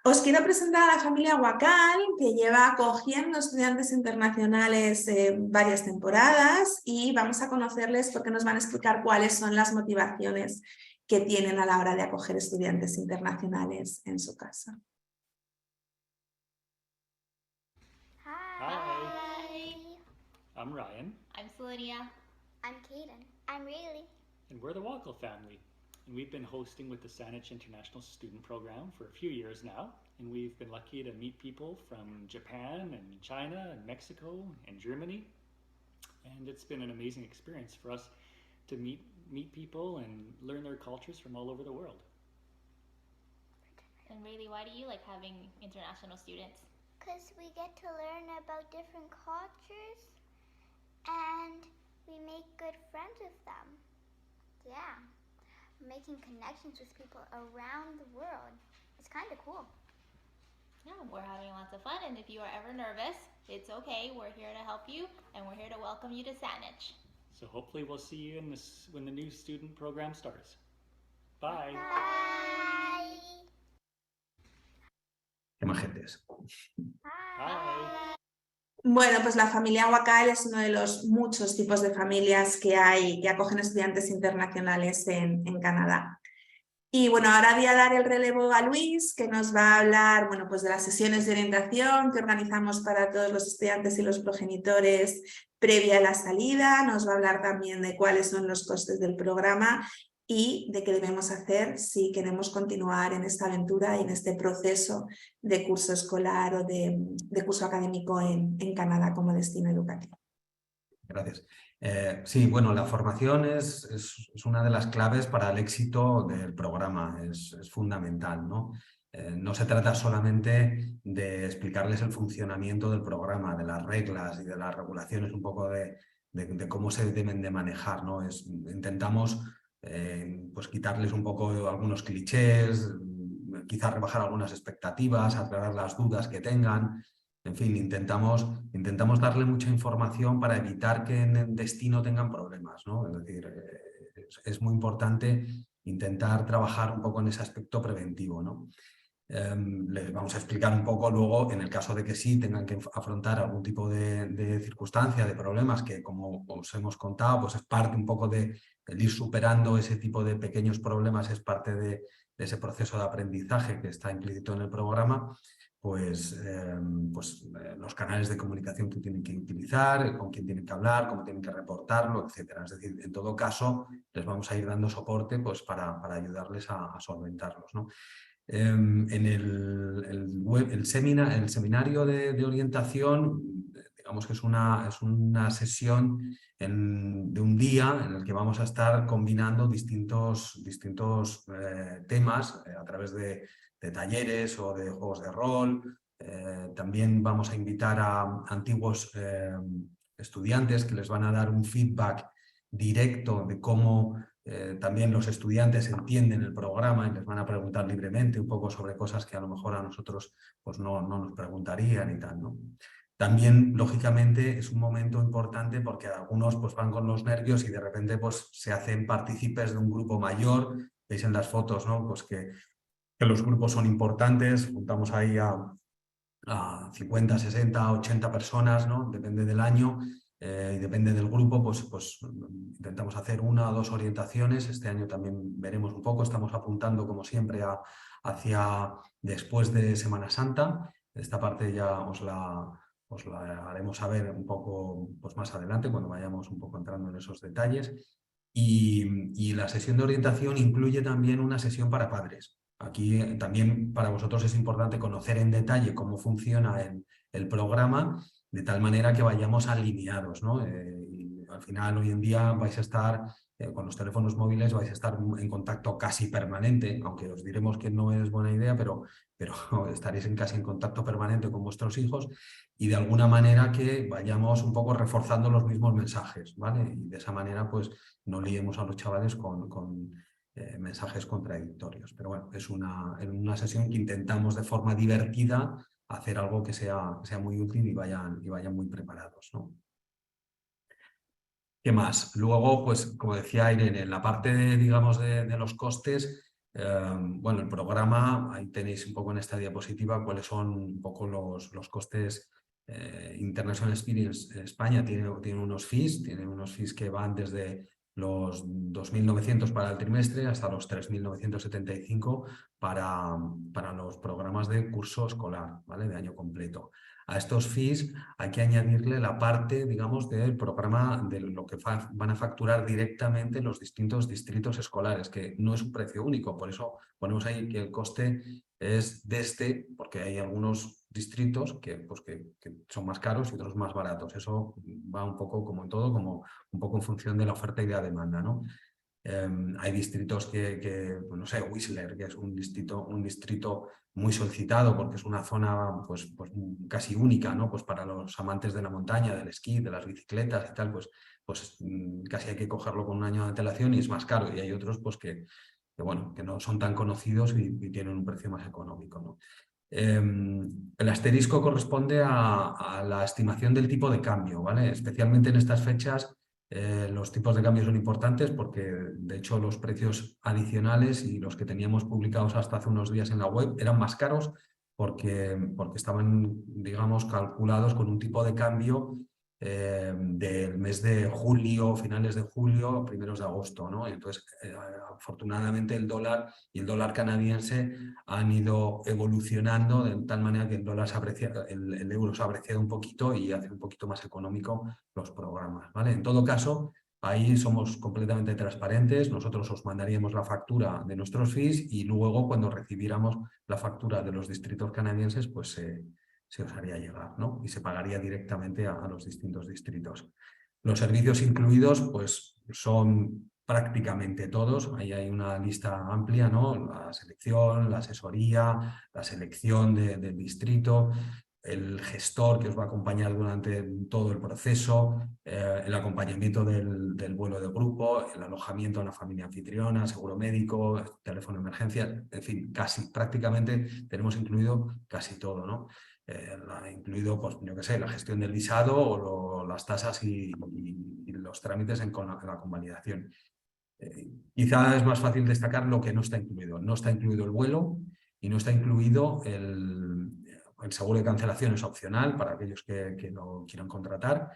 Speaker 3: Os quiero presentar a la familia Huacal, que lleva acogiendo estudiantes internacionales varias temporadas, y vamos a conocerles porque nos van a explicar cuáles son las motivaciones que tienen a la hora de acoger estudiantes internacionales en su casa.
Speaker 8: Hi. I'm Ryan.
Speaker 9: I'm Celia.
Speaker 8: I'm Kaden. I'm Rayleigh.
Speaker 9: And we're the Wackle family.
Speaker 8: And we've been hosting with the Saanich International Student Program for a few years now, and we've been lucky to meet people from Japan and China and Mexico and Germany. And it's been an amazing experience for us to meet people and learn their cultures from all over the world.
Speaker 9: And really, why do you like having international students?
Speaker 10: Because we get to learn about different cultures and we make good friends with them. Yeah, making connections with people around the world. It's kind of cool.
Speaker 9: Yeah, we're having lots of fun, and if you are ever nervous, it's okay. We're here to help you, and we're here to welcome you to Saanich.
Speaker 8: So hopefully we'll see you when the new student program starts. Bye.
Speaker 10: Bye.
Speaker 1: Qué majetes.
Speaker 8: Bye.
Speaker 3: Bueno, pues la familia Wakal es uno de los muchos tipos de familias que hay que acogen estudiantes internacionales en Canadá. Y bueno, ahora voy a dar el relevo a Luis, que nos va a hablar, bueno, pues de las sesiones de orientación que organizamos para todos los estudiantes y los progenitores previa a la salida. Nos va a hablar también de cuáles son los costes del programa y de qué debemos hacer si queremos continuar en esta aventura y en este proceso de curso escolar o de curso académico en Canadá como destino educativo.
Speaker 1: Gracias. Sí, bueno, la formación es una de las claves para el éxito del programa, es fundamental, ¿no? No se trata solamente de explicarles el funcionamiento del programa, de las reglas y de las regulaciones, un poco de cómo se deben de manejar, ¿no? Intentamos pues quitarles un poco algunos clichés, quizás rebajar algunas expectativas, aclarar las dudas que tengan. En fin, intentamos darle mucha información para evitar que en el destino tengan problemas, ¿no? Es decir, es muy importante intentar trabajar un poco en ese aspecto preventivo, ¿no? Les vamos a explicar un poco luego, en el caso de que sí tengan que afrontar algún tipo de circunstancia, de problemas que, como os hemos contado, pues es parte un poco de ir superando ese tipo de pequeños problemas, es parte de ese proceso de aprendizaje que está implícito en el programa. Pues los canales de comunicación que tienen que utilizar, con quién tienen que hablar, cómo tienen que reportarlo, etc. Es decir, en todo caso, les vamos a ir dando soporte pues, para ayudarles a solventarlos, ¿no? En el seminario de orientación, digamos que es una sesión de un día en el que vamos a estar combinando distintos temas a través de talleres o de juegos de rol. También vamos a invitar a antiguos estudiantes que les van a dar un feedback directo de cómo también los estudiantes entienden el programa y les van a preguntar libremente un poco sobre cosas que a lo mejor a nosotros pues no nos preguntarían y tal, ¿no? También, lógicamente, es un momento importante porque algunos pues, van con los nervios y de repente pues, se hacen partícipes de un grupo mayor. Veis en las fotos, ¿no? Pues que los grupos son importantes, juntamos ahí a 50, 60, 80 personas, ¿no? Depende del año y depende del grupo, pues intentamos hacer 1 o 2 orientaciones. Este año también veremos un poco, estamos apuntando como siempre hacia después de Semana Santa. Esta parte ya os la haremos saber un poco pues, más adelante, cuando vayamos un poco entrando en esos detalles. Y la sesión de orientación incluye también una sesión para padres. Aquí también para vosotros es importante conocer en detalle cómo funciona el programa, de tal manera que vayamos alineados, ¿no? Y al final, hoy en día vais a estar, con los teléfonos móviles vais a estar en contacto casi permanente, aunque os diremos que no es buena idea, pero estaréis casi en contacto permanente con vuestros hijos y de alguna manera que vayamos un poco reforzando los mismos mensajes, ¿vale? Y de esa manera pues no liemos a los chavales con mensajes contradictorios. Pero bueno, es una sesión que intentamos de forma divertida hacer algo que sea muy útil y vayan muy preparados, ¿no? ¿Qué más? Luego, pues como decía Irene, en la parte digamos de los costes, bueno, el programa, ahí tenéis un poco en esta diapositiva cuáles son un poco los costes. International Experience España tiene unos fees que van desde los 2.900 para el trimestre hasta los 3.975 para los programas de curso escolar, ¿vale? De año completo. A estos fees hay que añadirle la parte, digamos, del programa, de lo que van a facturar directamente los distintos distritos escolares, que no es un precio único, por eso ponemos ahí que el coste es desde, porque hay algunos distritos que son más caros y otros más baratos. Eso va un poco como en todo, como un poco en función de la oferta y de la demanda, ¿no? Hay distritos pues no sé, Whistler, que es un distrito muy solicitado porque es una zona pues casi única, ¿no? Pues para los amantes de la montaña, del esquí, de las bicicletas y tal, pues casi hay que cogerlo con un año de antelación y es más caro. Y hay otros pues que no son tan conocidos y tienen un precio más económico, ¿no? El asterisco corresponde a la estimación del tipo de cambio, ¿vale? Especialmente en estas fechas los tipos de cambio son importantes porque de hecho los precios adicionales y los que teníamos publicados hasta hace unos días en la web eran más caros porque estaban, digamos, calculados con un tipo de cambio del mes de julio, finales de julio, primeros de agosto, ¿no? Entonces, afortunadamente el dólar y el dólar canadiense han ido evolucionando de tal manera que el dólar se aprecia, el euro se ha apreciado un poquito y hace un poquito más económico los programas, ¿vale? En todo caso, ahí somos completamente transparentes, nosotros os mandaríamos la factura de nuestros fees y luego cuando recibiéramos la factura de los distritos canadienses, pues se os haría llegar, ¿no? Y se pagaría directamente a los distintos distritos. Los servicios incluidos pues son prácticamente todos, ahí hay una lista amplia, ¿no? La selección, la asesoría, la selección del distrito, el gestor que os va a acompañar durante todo el proceso, el acompañamiento del vuelo de grupo, el alojamiento en la familia anfitriona, seguro médico, teléfono de emergencia, en fin, prácticamente tenemos incluido casi todo, ¿no? Incluido, pues, yo qué sé, la gestión del visado o las tasas y los trámites con la convalidación. Quizá es más fácil destacar lo que no está incluido. No está incluido el vuelo y no está incluido el seguro de cancelación, es opcional para aquellos que lo quieran contratar,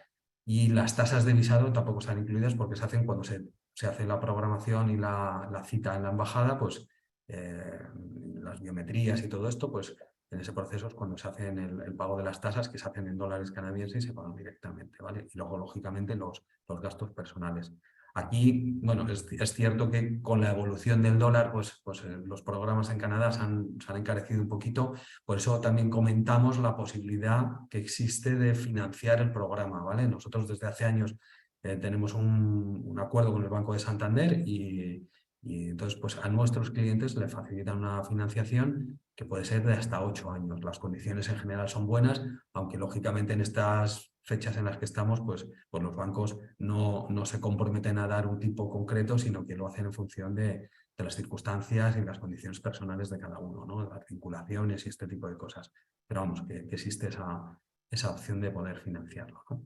Speaker 1: y las tasas de visado tampoco están incluidas porque se hacen cuando se hace la programación y la cita en la embajada, pues las biometrías y todo esto, pues en ese proceso es cuando se hacen el pago de las tasas, que se hacen en dólares canadienses y se pagan directamente, ¿vale? Y luego, lógicamente, los gastos personales. Aquí, bueno, es cierto que con la evolución del dólar, pues los programas en Canadá se han encarecido un poquito, por eso también comentamos la posibilidad que existe de financiar el programa, ¿vale? Nosotros desde hace años tenemos un acuerdo con el Banco de Santander y entonces pues a nuestros clientes le facilitan una financiación que puede ser de hasta 8 años. Las condiciones en general son buenas, aunque lógicamente en estas fechas en las que estamos, pues los bancos no se comprometen a dar un tipo concreto, sino que lo hacen en función de las circunstancias y las condiciones personales de cada uno, ¿no? Las vinculaciones y este tipo de cosas. Pero vamos, que existe esa opción de poder financiarlo, ¿no?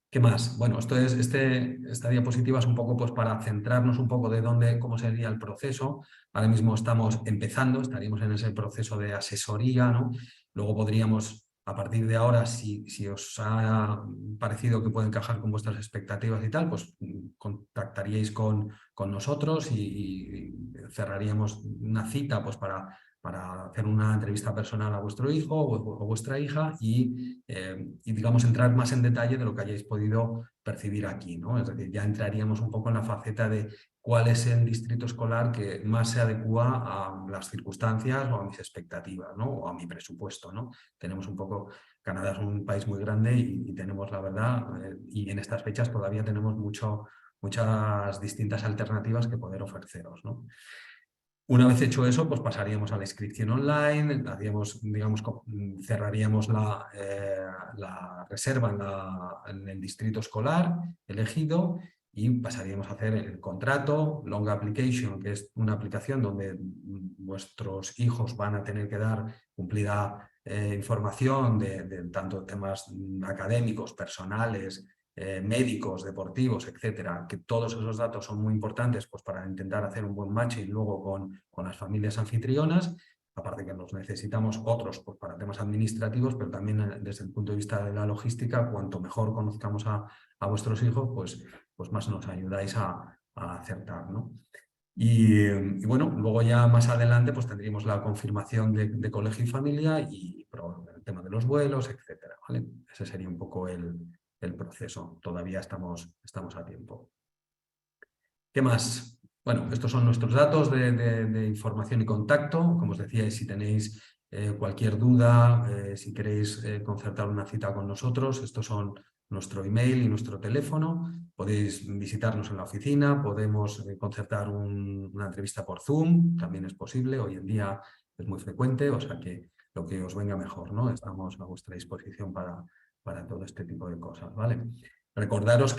Speaker 1: ¿Qué más? Bueno, esta diapositiva es un poco pues, para centrarnos un poco de cómo sería el proceso. Ahora mismo estamos empezando, estaríamos en ese proceso de asesoría, ¿no? Luego podríamos, a partir de ahora, si os ha parecido que puede encajar con vuestras expectativas y tal, pues contactaríais con nosotros y cerraríamos una cita pues, para hacer una entrevista personal a vuestro hijo o vuestra hija y digamos, entrar más en detalle de lo que hayáis podido percibir aquí, ¿no? Es decir, ya entraríamos un poco en la faceta de cuál es el distrito escolar que más se adecua a las circunstancias o a mis expectativas, ¿no? O a mi presupuesto, ¿no? Tenemos un poco, Canadá es un país muy grande y tenemos, la verdad, y en estas fechas todavía tenemos muchas distintas alternativas que poder ofreceros, ¿no? Una vez hecho eso, pues pasaríamos a la inscripción online, cerraríamos la reserva en el distrito escolar elegido y pasaríamos a hacer el contrato, Long Application, que es una aplicación donde vuestros hijos van a tener que dar cumplida información de tanto temas académicos, personales, médicos, deportivos, etcétera, que todos esos datos son muy importantes pues, para intentar hacer un buen match y luego con las familias anfitrionas, aparte que los necesitamos otros pues, para temas administrativos, pero también desde el punto de vista de la logística, cuanto mejor conozcamos a vuestros hijos, pues más nos ayudáis a acertar, ¿no? Y bueno, luego ya más adelante pues tendríamos la confirmación de colegio y familia y el tema de los vuelos, etcétera, ¿vale? Ese sería un poco el proceso. Todavía estamos a tiempo. ¿Qué más? Bueno, estos son nuestros datos de información y contacto. Como os decía, si tenéis cualquier duda, si queréis concertar una cita con nosotros, estos son nuestro email y nuestro teléfono. Podéis visitarnos en la oficina, podemos concertar una entrevista por Zoom, también es posible. Hoy en día es muy frecuente, o sea que lo que os venga mejor, ¿no? Estamos a vuestra disposición para todo este tipo de cosas, ¿vale? Recordaros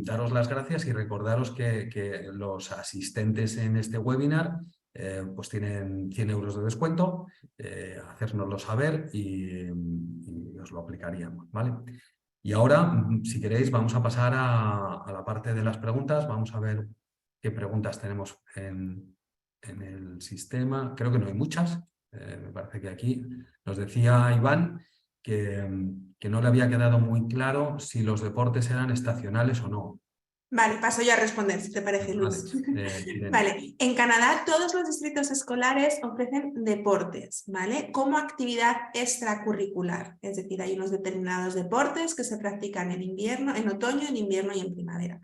Speaker 1: daros las gracias y recordaros que los asistentes en este webinar pues tienen 100 euros de descuento, hacérnoslo saber y os lo aplicaríamos, ¿vale? Y ahora, si queréis, vamos a pasar a la parte de las preguntas. Vamos a ver qué preguntas tenemos en el sistema. Creo que no hay muchas. Me parece que aquí nos decía Iván que no le había quedado muy claro si los deportes eran estacionales o no.
Speaker 3: Vale, paso ya a responder, si te parece, Luis. Vale, en Canadá todos los distritos escolares ofrecen deportes, ¿vale? Como actividad extracurricular. Es decir, hay unos determinados deportes que se practican en invierno, en otoño, en invierno y en primavera.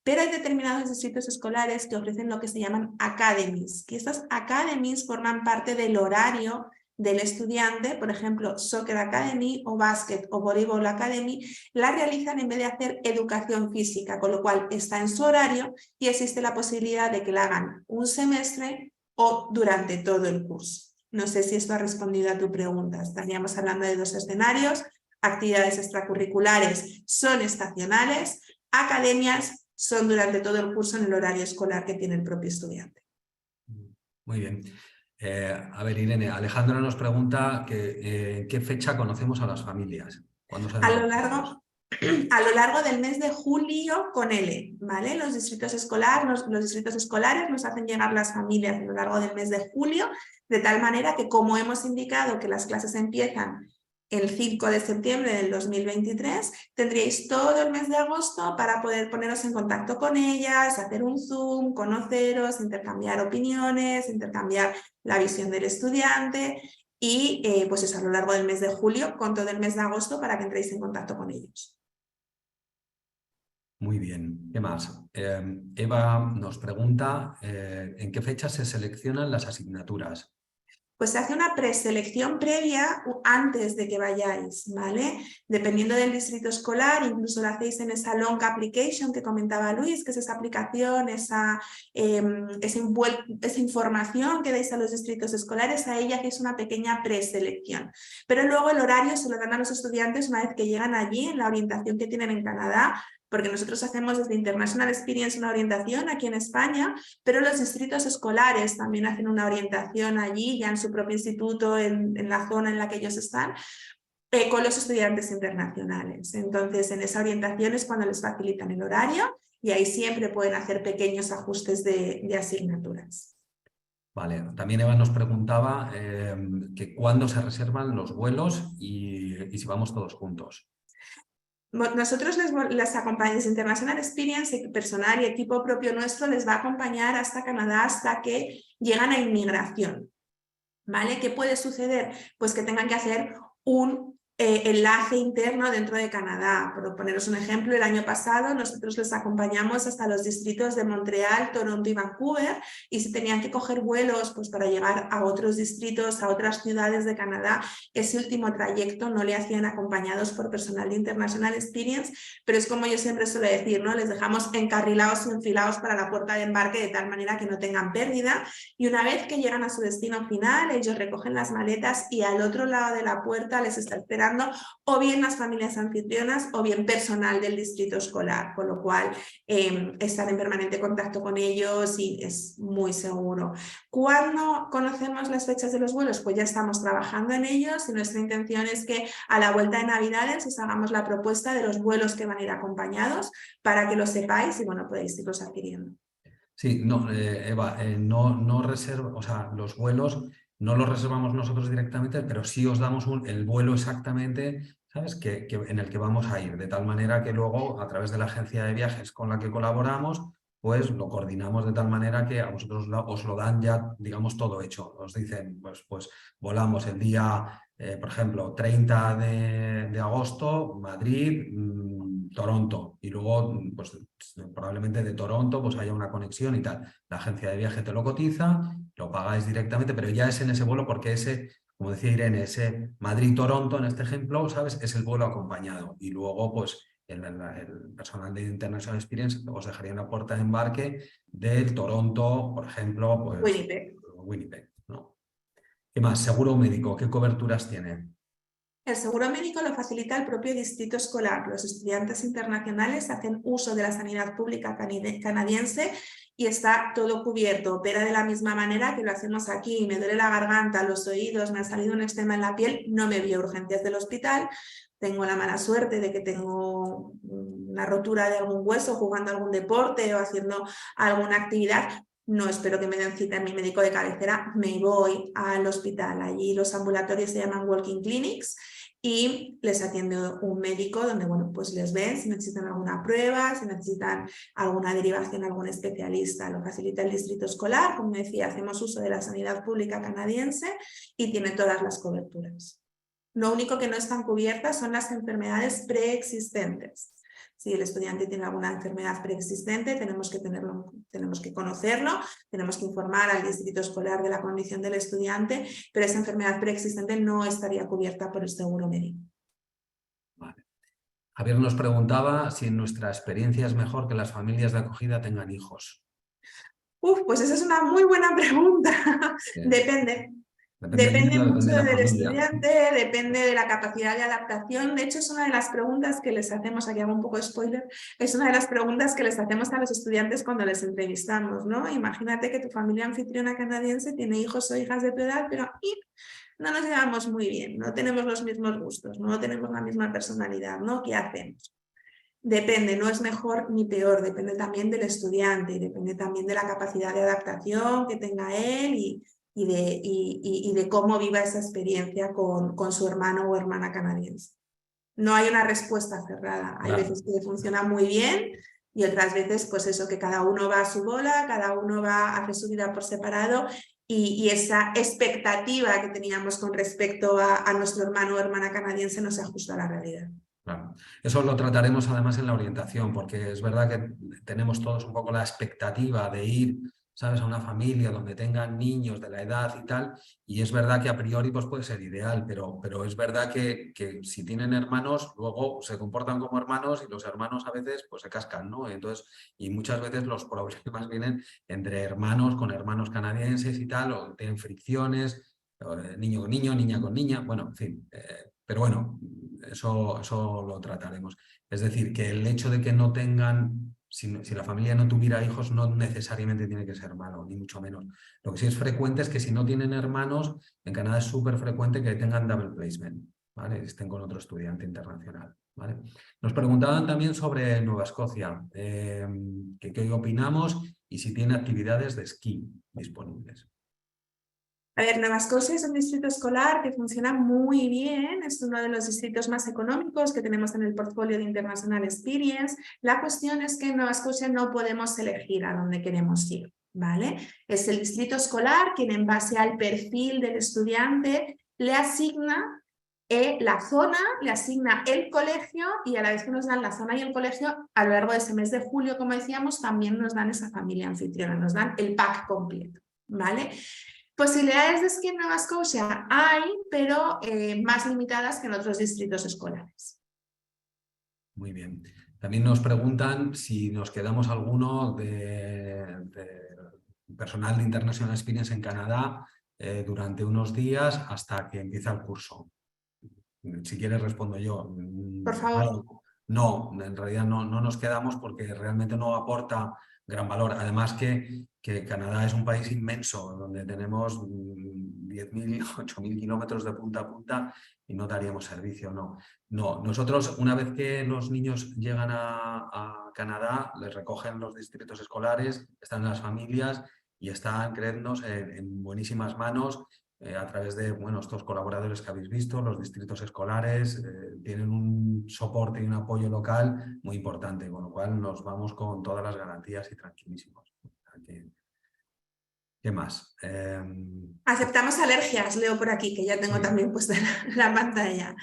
Speaker 3: Pero hay determinados distritos escolares que ofrecen lo que se llaman academies, que estas academies forman parte del horario del estudiante. Por ejemplo, Soccer Academy o Basket o Volleyball Academy, la realizan en vez de hacer educación física, con lo cual está en su horario y existe la posibilidad de que la hagan un semestre o durante todo el curso. No sé si esto ha respondido a tu pregunta. Estaríamos hablando de dos escenarios: actividades extracurriculares son estacionales, academias son durante todo el curso en el horario escolar que tiene el propio estudiante.
Speaker 1: Muy bien. A ver, Irene, Alejandra nos pregunta que, ¿qué fecha conocemos a las familias? ¿Cuándo
Speaker 3: A lo largo del mes de julio con L, ¿vale? Los distritos escolares nos hacen llegar las familias a lo largo del mes de julio, de tal manera que, como hemos indicado que las clases empiezan el 5 de septiembre del 2023, tendríais todo el mes de agosto para poder poneros en contacto con ellas, hacer un Zoom, conoceros, intercambiar opiniones, intercambiar la visión del estudiante y pues eso, a lo largo del mes de julio con todo el mes de agosto para que entréis en contacto con ellos.
Speaker 1: Muy bien. ¿Qué más? Eva nos pregunta ¿en qué fecha se seleccionan las asignaturas?
Speaker 3: Pues se hace una preselección previa antes de que vayáis, ¿vale? Dependiendo del distrito escolar, incluso lo hacéis en esa long application que comentaba Luis, que es esa aplicación, esa información que dais a los distritos escolares, a ella hacéis una pequeña preselección. Pero luego el horario se lo dan a los estudiantes una vez que llegan allí en la orientación que tienen en Canadá, porque nosotros hacemos desde International Experience una orientación aquí en España, pero los distritos escolares también hacen una orientación allí, ya en su propio instituto, en la zona en la que ellos están, con los estudiantes internacionales. Entonces, en esa orientación es cuando les facilitan el horario y ahí siempre pueden hacer pequeños ajustes de asignaturas.
Speaker 1: Vale, también Eva nos preguntaba que cuándo se reservan los vuelos y si vamos todos juntos.
Speaker 3: Nosotros les acompañamos, International Experience, personal y equipo propio nuestro les va a acompañar hasta Canadá hasta que llegan a inmigración, ¿vale? ¿Qué puede suceder? Pues que tengan que hacer un enlace interno dentro de Canadá. Por poneros un ejemplo, el año pasado nosotros les acompañamos hasta los distritos de Montreal, Toronto y Vancouver, y si tenían que coger vuelos pues, para llegar a otros distritos, a otras ciudades de Canadá, ese último trayecto no le hacían acompañados por personal de International Experience, pero es como yo siempre suelo decir, ¿no? Les dejamos encarrilados y enfilados para la puerta de embarque de tal manera que no tengan pérdida, y una vez que llegan a su destino final, ellos recogen las maletas y al otro lado de la puerta les está esperando o bien las familias anfitrionas o bien personal del distrito escolar, con lo cual estar en permanente contacto con ellos y es muy seguro. ¿Cuándo conocemos las fechas de los vuelos? Pues ya estamos trabajando en ellos y nuestra intención es que a la vuelta de Navidades os hagamos la propuesta de los vuelos que van a ir acompañados para que lo sepáis y bueno, podéis irlos adquiriendo.
Speaker 1: Sí, no, Eva, no reserva, o sea, los vuelos no lo reservamos nosotros directamente, pero sí os damos el vuelo exactamente, ¿sabes? En el que vamos a ir, de tal manera que luego, a través de la agencia de viajes con la que colaboramos, pues lo coordinamos de tal manera que a vosotros os lo dan ya, digamos, todo hecho. Os dicen, pues volamos el día, por ejemplo, 30 de agosto, Madrid, Toronto, y luego, pues probablemente de Toronto pues haya una conexión y tal. La agencia de viaje te lo cotiza, lo pagáis directamente, pero ya es en ese vuelo porque ese, como decía Irene, ese Madrid-Toronto en este ejemplo, ¿sabes? Es el vuelo acompañado. Y luego, pues, el personal de International Experience os dejaría en la puerta de embarque del Toronto, por ejemplo, pues Winnipeg, ¿no? ¿Qué más? Seguro médico, ¿qué coberturas tiene?
Speaker 3: El seguro médico lo facilita el propio distrito escolar. Los estudiantes internacionales hacen uso de la sanidad pública canadiense y está todo cubierto. Opera de la misma manera que lo hacemos aquí. Me duele la garganta, los oídos, me ha salido un eczema en la piel, no me voy a urgencias del hospital. Tengo la mala suerte de que tengo una rotura de algún hueso jugando algún deporte o haciendo alguna actividad. No espero que me den cita en mi médico de cabecera, me voy al hospital. Allí los ambulatorios se llaman walking clinics y les atiende un médico donde, bueno, pues les ven si necesitan alguna prueba, si necesitan alguna derivación a algún especialista. Lo facilita el distrito escolar, como decía, hacemos uso de la sanidad pública canadiense y tiene todas las coberturas. Lo único que no están cubiertas son las enfermedades preexistentes. Si el estudiante tiene alguna enfermedad preexistente, tenemos que conocerlo, tenemos que informar al distrito escolar de la condición del estudiante, pero esa enfermedad preexistente no estaría cubierta por el seguro médico.
Speaker 1: Vale. Javier nos preguntaba si en nuestra experiencia es mejor que las familias de acogida tengan hijos.
Speaker 3: Pues esa es una muy buena pregunta. Depende. Depende mucho del estudiante, depende de la capacidad de adaptación. De hecho, es una de las preguntas que les hacemos, aquí hago un poco de spoiler, es una de las preguntas que les hacemos a los estudiantes cuando les entrevistamos, ¿no? Imagínate que tu familia anfitriona canadiense tiene hijos o hijas de tu edad, pero no nos llevamos muy bien, no tenemos los mismos gustos, no tenemos la misma personalidad, ¿no? ¿Qué hacemos? Depende, no es mejor ni peor, depende también del estudiante y depende también de la capacidad de adaptación que tenga él y de cómo viva esa experiencia con su hermano o hermana canadiense. No hay una respuesta cerrada. Hay veces que funciona muy bien y otras veces, pues eso, que cada uno va a su bola, cada uno va a hacer su vida por separado y esa expectativa que teníamos con respecto a nuestro hermano o hermana canadiense no se ajusta a la realidad.
Speaker 1: Claro. Eso lo trataremos además en la orientación, porque es verdad que tenemos todos un poco la expectativa de ir, ¿sabes?, a una familia donde tengan niños de la edad y tal, y es verdad que a priori pues puede ser ideal, pero es verdad que si tienen hermanos, luego se comportan como hermanos y los hermanos a veces pues se cascan, ¿no? Entonces, y muchas veces los problemas vienen entre hermanos con hermanos canadienses y tal, o tienen fricciones, niño con niño, niña con niña, bueno, en fin, pero bueno, eso lo trataremos. Es decir, que el hecho de que no tengan, si la familia no tuviera hijos, no necesariamente tiene que ser malo, ni mucho menos. Lo que sí es frecuente es que si no tienen hermanos, en Canadá es súper frecuente que tengan double placement, ¿vale? Estén con otro estudiante internacional, ¿vale? Nos preguntaban también sobre Nueva Escocia, qué opinamos y si tiene actividades de esquí disponibles.
Speaker 3: A ver, Nueva Escocia es un distrito escolar que funciona muy bien, es uno de los distritos más económicos que tenemos en el portfolio de International Experience. La cuestión es que en Nueva Escocia no podemos elegir a dónde queremos ir, ¿vale? Es el distrito escolar quien en base al perfil del estudiante le asigna la zona, le asigna el colegio y a la vez que nos dan la zona y el colegio, a lo largo de ese mes de julio, como decíamos, también nos dan esa familia anfitriona, nos dan el pack completo, ¿vale? Posibilidades de esquí en Nueva Escocia hay, pero más limitadas que en otros distritos escolares.
Speaker 1: Muy bien. También nos preguntan si nos quedamos alguno de personal de International Experience en Canadá durante unos días hasta que empieza el curso. Si quieres respondo yo.
Speaker 3: Por favor.
Speaker 1: No, en realidad no nos quedamos porque realmente no aporta gran valor. Además que Canadá es un país inmenso, donde tenemos 10.000, 8.000 kilómetros de punta a punta y no daríamos servicio, no. Nosotros, una vez que los niños llegan a Canadá, les recogen los distritos escolares, están en las familias y están, creednos, en buenísimas manos a través de estos colaboradores que habéis visto, los distritos escolares, tienen un soporte y un apoyo local muy importante, con lo cual nos vamos con todas las garantías y tranquilísimos. ¿Qué más?
Speaker 3: Aceptamos alergias, leo por aquí, que ya tengo
Speaker 1: Sí.
Speaker 3: también puesta la pantalla.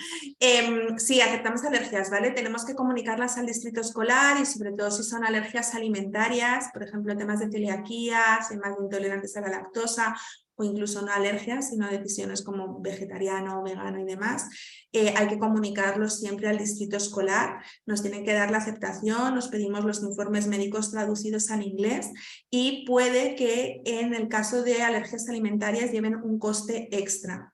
Speaker 3: Sí, aceptamos alergias, ¿vale? Tenemos que comunicarlas al distrito escolar y sobre todo si son alergias alimentarias, por ejemplo, temas de celiaquía, temas de intolerantes a la lactosa o incluso no alergias, sino decisiones como vegetariano, vegano y demás. Hay que comunicarlo siempre al distrito escolar, nos tienen que dar la aceptación, nos pedimos los informes médicos traducidos al inglés y puede que en el caso de alergias alimentarias lleven un coste extra.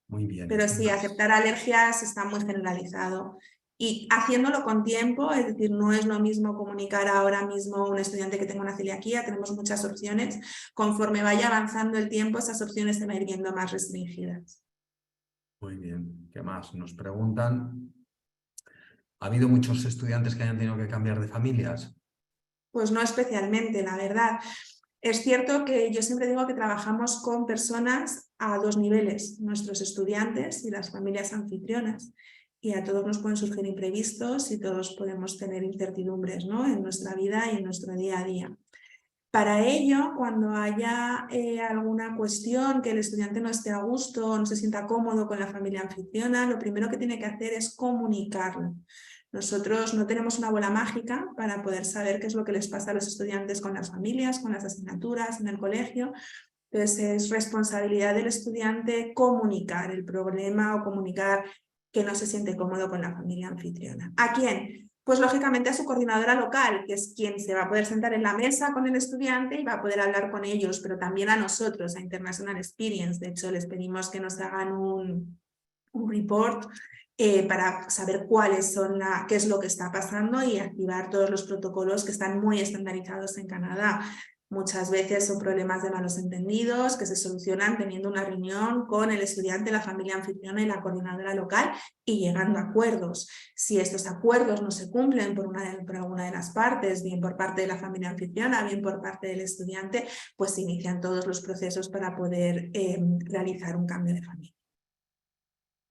Speaker 1: Muy bien.
Speaker 3: Pero sí, aceptar alergias está muy generalizado. Y haciéndolo con tiempo, es decir, no es lo mismo comunicar ahora mismo a un estudiante que tenga una celiaquía, tenemos muchas opciones. Conforme vaya avanzando el tiempo, esas opciones se van a ir viendo más restringidas.
Speaker 1: Muy bien. ¿Qué más? Nos preguntan, ¿ha habido muchos estudiantes que hayan tenido que cambiar de familias?
Speaker 3: Pues no especialmente, la verdad. Es cierto que yo siempre digo que trabajamos con personas a dos niveles, nuestros estudiantes y las familias anfitrionas. Y a todos nos pueden surgir imprevistos y todos podemos tener incertidumbres, ¿no?, en nuestra vida y en nuestro día a día. Para ello, cuando haya alguna cuestión que el estudiante no esté a gusto, no se sienta cómodo con la familia anfitriona, lo primero que tiene que hacer es comunicarlo. Nosotros no tenemos una bola mágica para poder saber qué es lo que les pasa a los estudiantes con las familias, con las asignaturas en el colegio. Entonces es responsabilidad del estudiante comunicar el problema o comunicar que no se siente cómodo con la familia anfitriona. ¿A quién? Pues lógicamente a su coordinadora local, que es quien se va a poder sentar en la mesa con el estudiante y va a poder hablar con ellos, pero también a nosotros, a International Experience. De hecho, les pedimos que nos hagan un report para saber qué es lo que está pasando y activar todos los protocolos que están muy estandarizados en Canadá. Muchas veces son problemas de malos entendidos que se solucionan teniendo una reunión con el estudiante, la familia anfitriona y la coordinadora local y llegando a acuerdos. Si estos acuerdos no se cumplen por alguna de las partes, bien por parte de la familia anfitriona, bien por parte del estudiante, pues se inician todos los procesos para poder realizar un cambio de familia.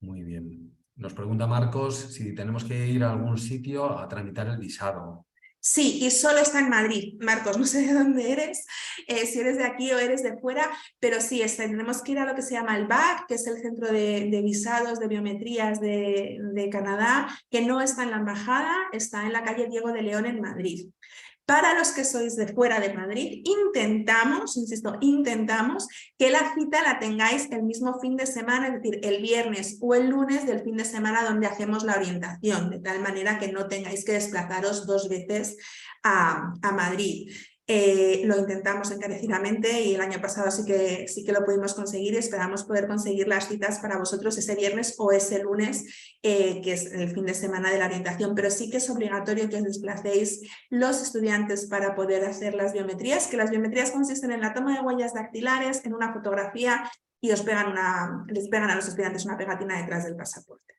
Speaker 1: Muy bien. Nos pregunta Marcos si tenemos que ir a algún sitio a tramitar el visado.
Speaker 3: Sí, y solo está en Madrid. Marcos, no sé de dónde eres, si eres de aquí o eres de fuera, pero sí, tenemos que ir a lo que se llama el BAC, que es el Centro de Visados, de Biometrías de Canadá, que no está en la embajada, está en la calle Diego de León en Madrid. Para los que sois de fuera de Madrid, intentamos, insisto, intentamos que la cita la tengáis el mismo fin de semana, es decir, el viernes o el lunes del fin de semana donde hacemos la orientación, de tal manera que no tengáis que desplazaros 2 veces a Madrid. Lo intentamos encarecidamente y el año pasado sí que lo pudimos conseguir y esperamos poder conseguir las citas para vosotros ese viernes o ese lunes, que es el fin de semana de la orientación, pero sí que es obligatorio que os desplacéis los estudiantes para poder hacer las biometrías, que las biometrías consisten en la toma de huellas dactilares, en una fotografía y les pegan a los estudiantes una pegatina detrás del pasaporte.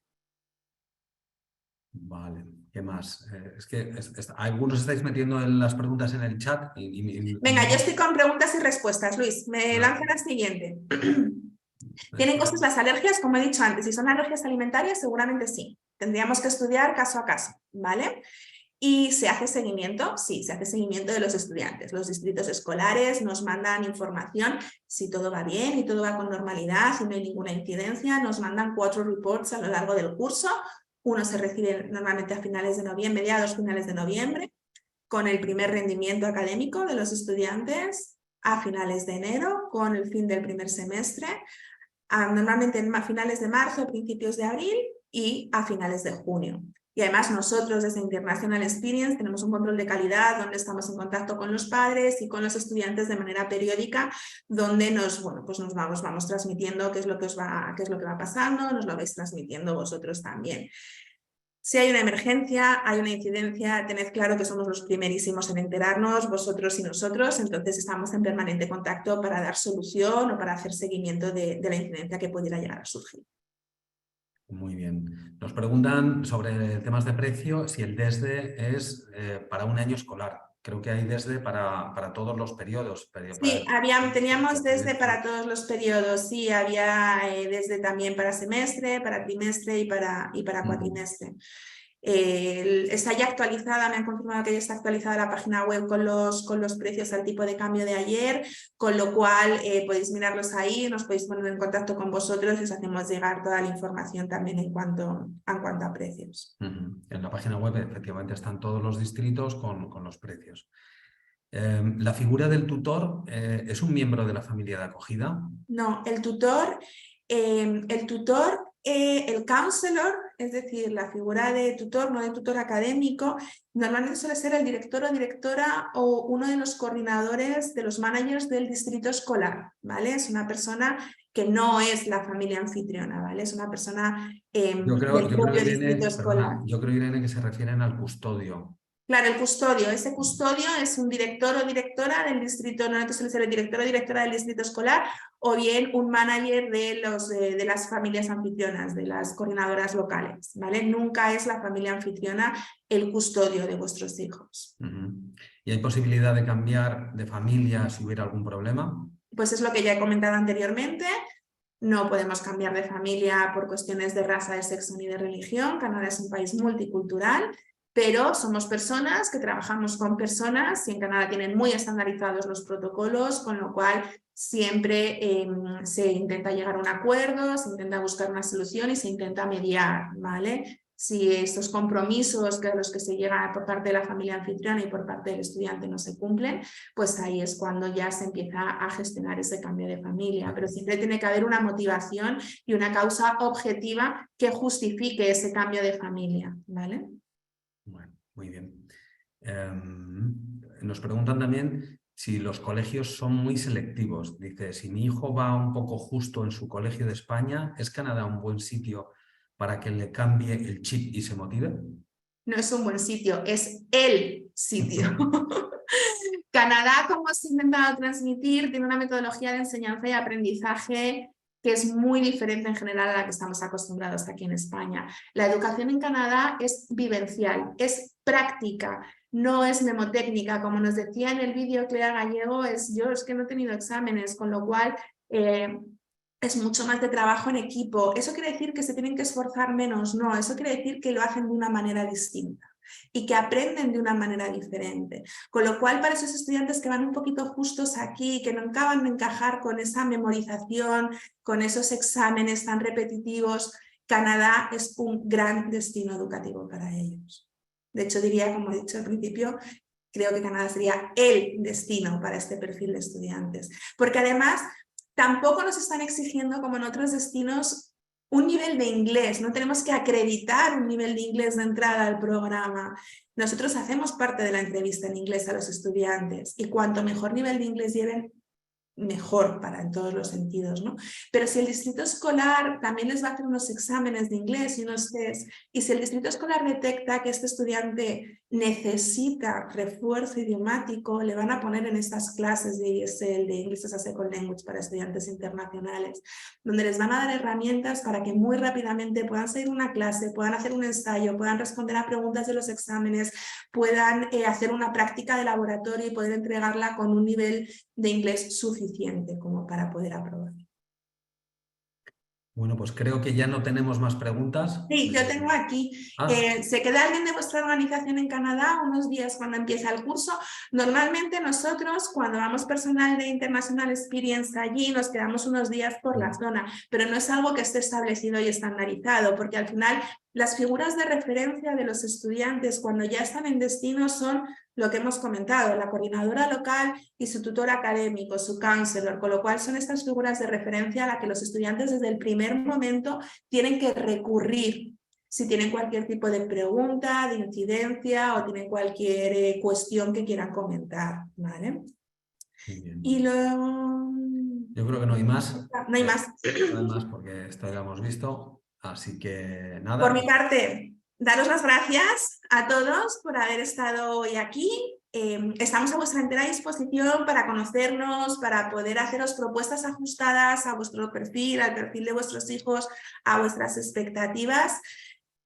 Speaker 1: Vale, ¿qué más? Es que algunos estáis metiendo las preguntas en el chat.
Speaker 3: Venga, yo estoy con preguntas y respuestas, Luis. Me lanzo la siguiente. ¿Tienen cosas las alergias? Como he dicho antes, si son alergias alimentarias, seguramente sí. Tendríamos que estudiar caso a caso, ¿vale? ¿Y se hace seguimiento? Sí, se hace seguimiento de los estudiantes. Los distritos escolares nos mandan información. Si todo va bien y todo va con normalidad, si no hay ninguna incidencia, nos mandan 4 reports a lo largo del curso. Uno se recibe normalmente a finales de noviembre, mediados finales de noviembre, con el primer rendimiento académico de los estudiantes a finales de enero, con el fin del primer semestre, normalmente a finales de marzo, principios de abril y a finales de junio. Y además nosotros desde International Experience tenemos un control de calidad donde estamos en contacto con los padres y con los estudiantes de manera periódica, donde nos vamos transmitiendo qué es lo que va pasando, nos lo vais transmitiendo vosotros también. Si hay una emergencia, hay una incidencia, tened claro que somos los primerísimos en enterarnos, vosotros y nosotros, entonces estamos en permanente contacto para dar solución o para hacer seguimiento de la incidencia que pudiera llegar a surgir.
Speaker 1: Muy bien. Nos preguntan sobre temas de precio, si el DESDE es para un año escolar. creo que hay desde para todos los periodos.
Speaker 3: Sí, teníamos desde para todos los periodos, sí, había desde también para semestre, para trimestre y para cuatrimestre. Está ya actualizada, me han confirmado que ya está actualizada la página web con los precios al tipo de cambio de ayer, con lo cual podéis mirarlos ahí, nos podéis poner en contacto con vosotros y os hacemos llegar toda la información también en cuanto a precios.
Speaker 1: En la página web efectivamente están todos los distritos con los precios. ¿La figura del tutor es un miembro de la familia de acogida?
Speaker 3: No, el tutor, el counselor, es decir, la figura de tutor, no de tutor académico, normalmente suele ser el director o directora o uno de los coordinadores de los managers del distrito escolar, ¿vale? Es una persona que no es la familia anfitriona, ¿vale? Es una persona
Speaker 1: Yo creo,
Speaker 3: distrito escolar.
Speaker 1: yo creo, Irene, que se refieren al custodio.
Speaker 3: Claro, el custodio. Ese custodio es un director o directora del distrito, normalmente suele ser el director o directora del distrito escolar o bien un manager de las familias anfitrionas, de las coordinadoras locales, ¿vale? Nunca es la familia anfitriona el custodio de vuestros hijos.
Speaker 1: ¿Y hay posibilidad de cambiar de familia si hubiera algún problema?
Speaker 3: Pues es lo que ya he comentado anteriormente. No podemos cambiar de familia por cuestiones de raza, de sexo ni de religión. Canadá es un país multicultural. Pero somos personas que trabajamos con personas y en Canadá tienen muy estandarizados los protocolos, con lo cual siempre se intenta llegar a un acuerdo, se intenta buscar una solución y se intenta mediar, ¿vale? Si estos compromisos a los que se llega por parte de la familia anfitriona y por parte del estudiante no se cumplen, pues ahí es cuando ya se empieza a gestionar ese cambio de familia. Pero siempre tiene que haber una motivación y una causa objetiva que justifique ese cambio de familia, ¿vale?
Speaker 1: Bueno, muy bien. Nos preguntan también si los colegios son muy selectivos. Dice, si mi hijo va un poco justo en su colegio de España, ¿es Canadá un buen sitio para que le cambie el chip y se motive?
Speaker 3: No es un buen sitio, es el sitio. Canadá, como os he intentado transmitir, tiene una metodología de enseñanza y aprendizaje que es muy diferente en general a la que estamos acostumbrados aquí en España. La educación en Canadá es vivencial, es práctica, no es memotécnica. Como nos decía en el vídeo Clea Gallego, yo es que no he tenido exámenes, con lo cual es mucho más de trabajo en equipo. ¿Eso quiere decir que se tienen que esforzar menos? No, eso quiere decir que lo hacen de una manera distinta y que aprenden de una manera diferente. Con lo cual, para esos estudiantes que van un poquito justos aquí, que no acaban de encajar con esa memorización, con esos exámenes tan repetitivos, Canadá es un gran destino educativo para ellos. De hecho, diría, como he dicho al principio, creo que Canadá sería el destino para este perfil de estudiantes. Porque además, tampoco nos están exigiendo, como en otros destinos, un nivel de inglés, no tenemos que acreditar un nivel de inglés de entrada al programa. Nosotros hacemos parte de la entrevista en inglés a los estudiantes y cuanto mejor nivel de inglés lleven, mejor en todos los sentidos, ¿no? Pero si el distrito escolar también les va a hacer unos exámenes de inglés y unos test, y si el distrito escolar detecta que este estudiante necesita refuerzo idiomático, le van a poner en estas clases de ESL, de English as a Second Language para estudiantes internacionales, donde les van a dar herramientas para que muy rápidamente puedan seguir una clase, puedan hacer un ensayo, puedan responder a preguntas de los exámenes, puedan hacer una práctica de laboratorio y poder entregarla con un nivel de inglés suficiente como para poder aprobar.
Speaker 1: Bueno, pues creo que ya no tenemos más preguntas.
Speaker 3: Sí, yo tengo aquí. ¿Se queda alguien de vuestra organización en Canadá unos días cuando empieza el curso? Normalmente nosotros, cuando vamos personal de International Experience allí, nos quedamos unos días por la zona, pero no es algo que esté establecido y estandarizado, porque al final las figuras de referencia de los estudiantes cuando ya están en destino son lo que hemos comentado, la coordinadora local y su tutor académico, su counselor, con lo cual son estas figuras de referencia a las que los estudiantes desde el primer momento tienen que recurrir si tienen cualquier tipo de pregunta, de incidencia o tienen cualquier cuestión que quieran comentar, ¿vale? Y luego...
Speaker 1: Yo creo que no hay más.
Speaker 3: No hay más.
Speaker 1: No hay más porque esto ya lo hemos visto, así que nada.
Speaker 3: Por mi parte, daros las gracias a todos por haber estado hoy aquí. Estamos a vuestra entera disposición para conocernos, para poder haceros propuestas ajustadas a vuestro perfil, al perfil de vuestros hijos, a vuestras expectativas.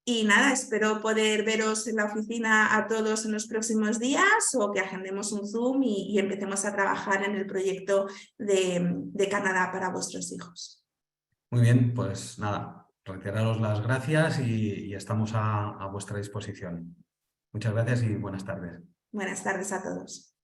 Speaker 3: Y nada, espero poder veros en la oficina a todos en los próximos días o que agendemos un Zoom y empecemos a trabajar en el proyecto de Canadá para vuestros hijos.
Speaker 1: Muy bien, pues nada, reiteraros las gracias y estamos a vuestra disposición. Muchas gracias y buenas tardes.
Speaker 3: Buenas tardes a todos.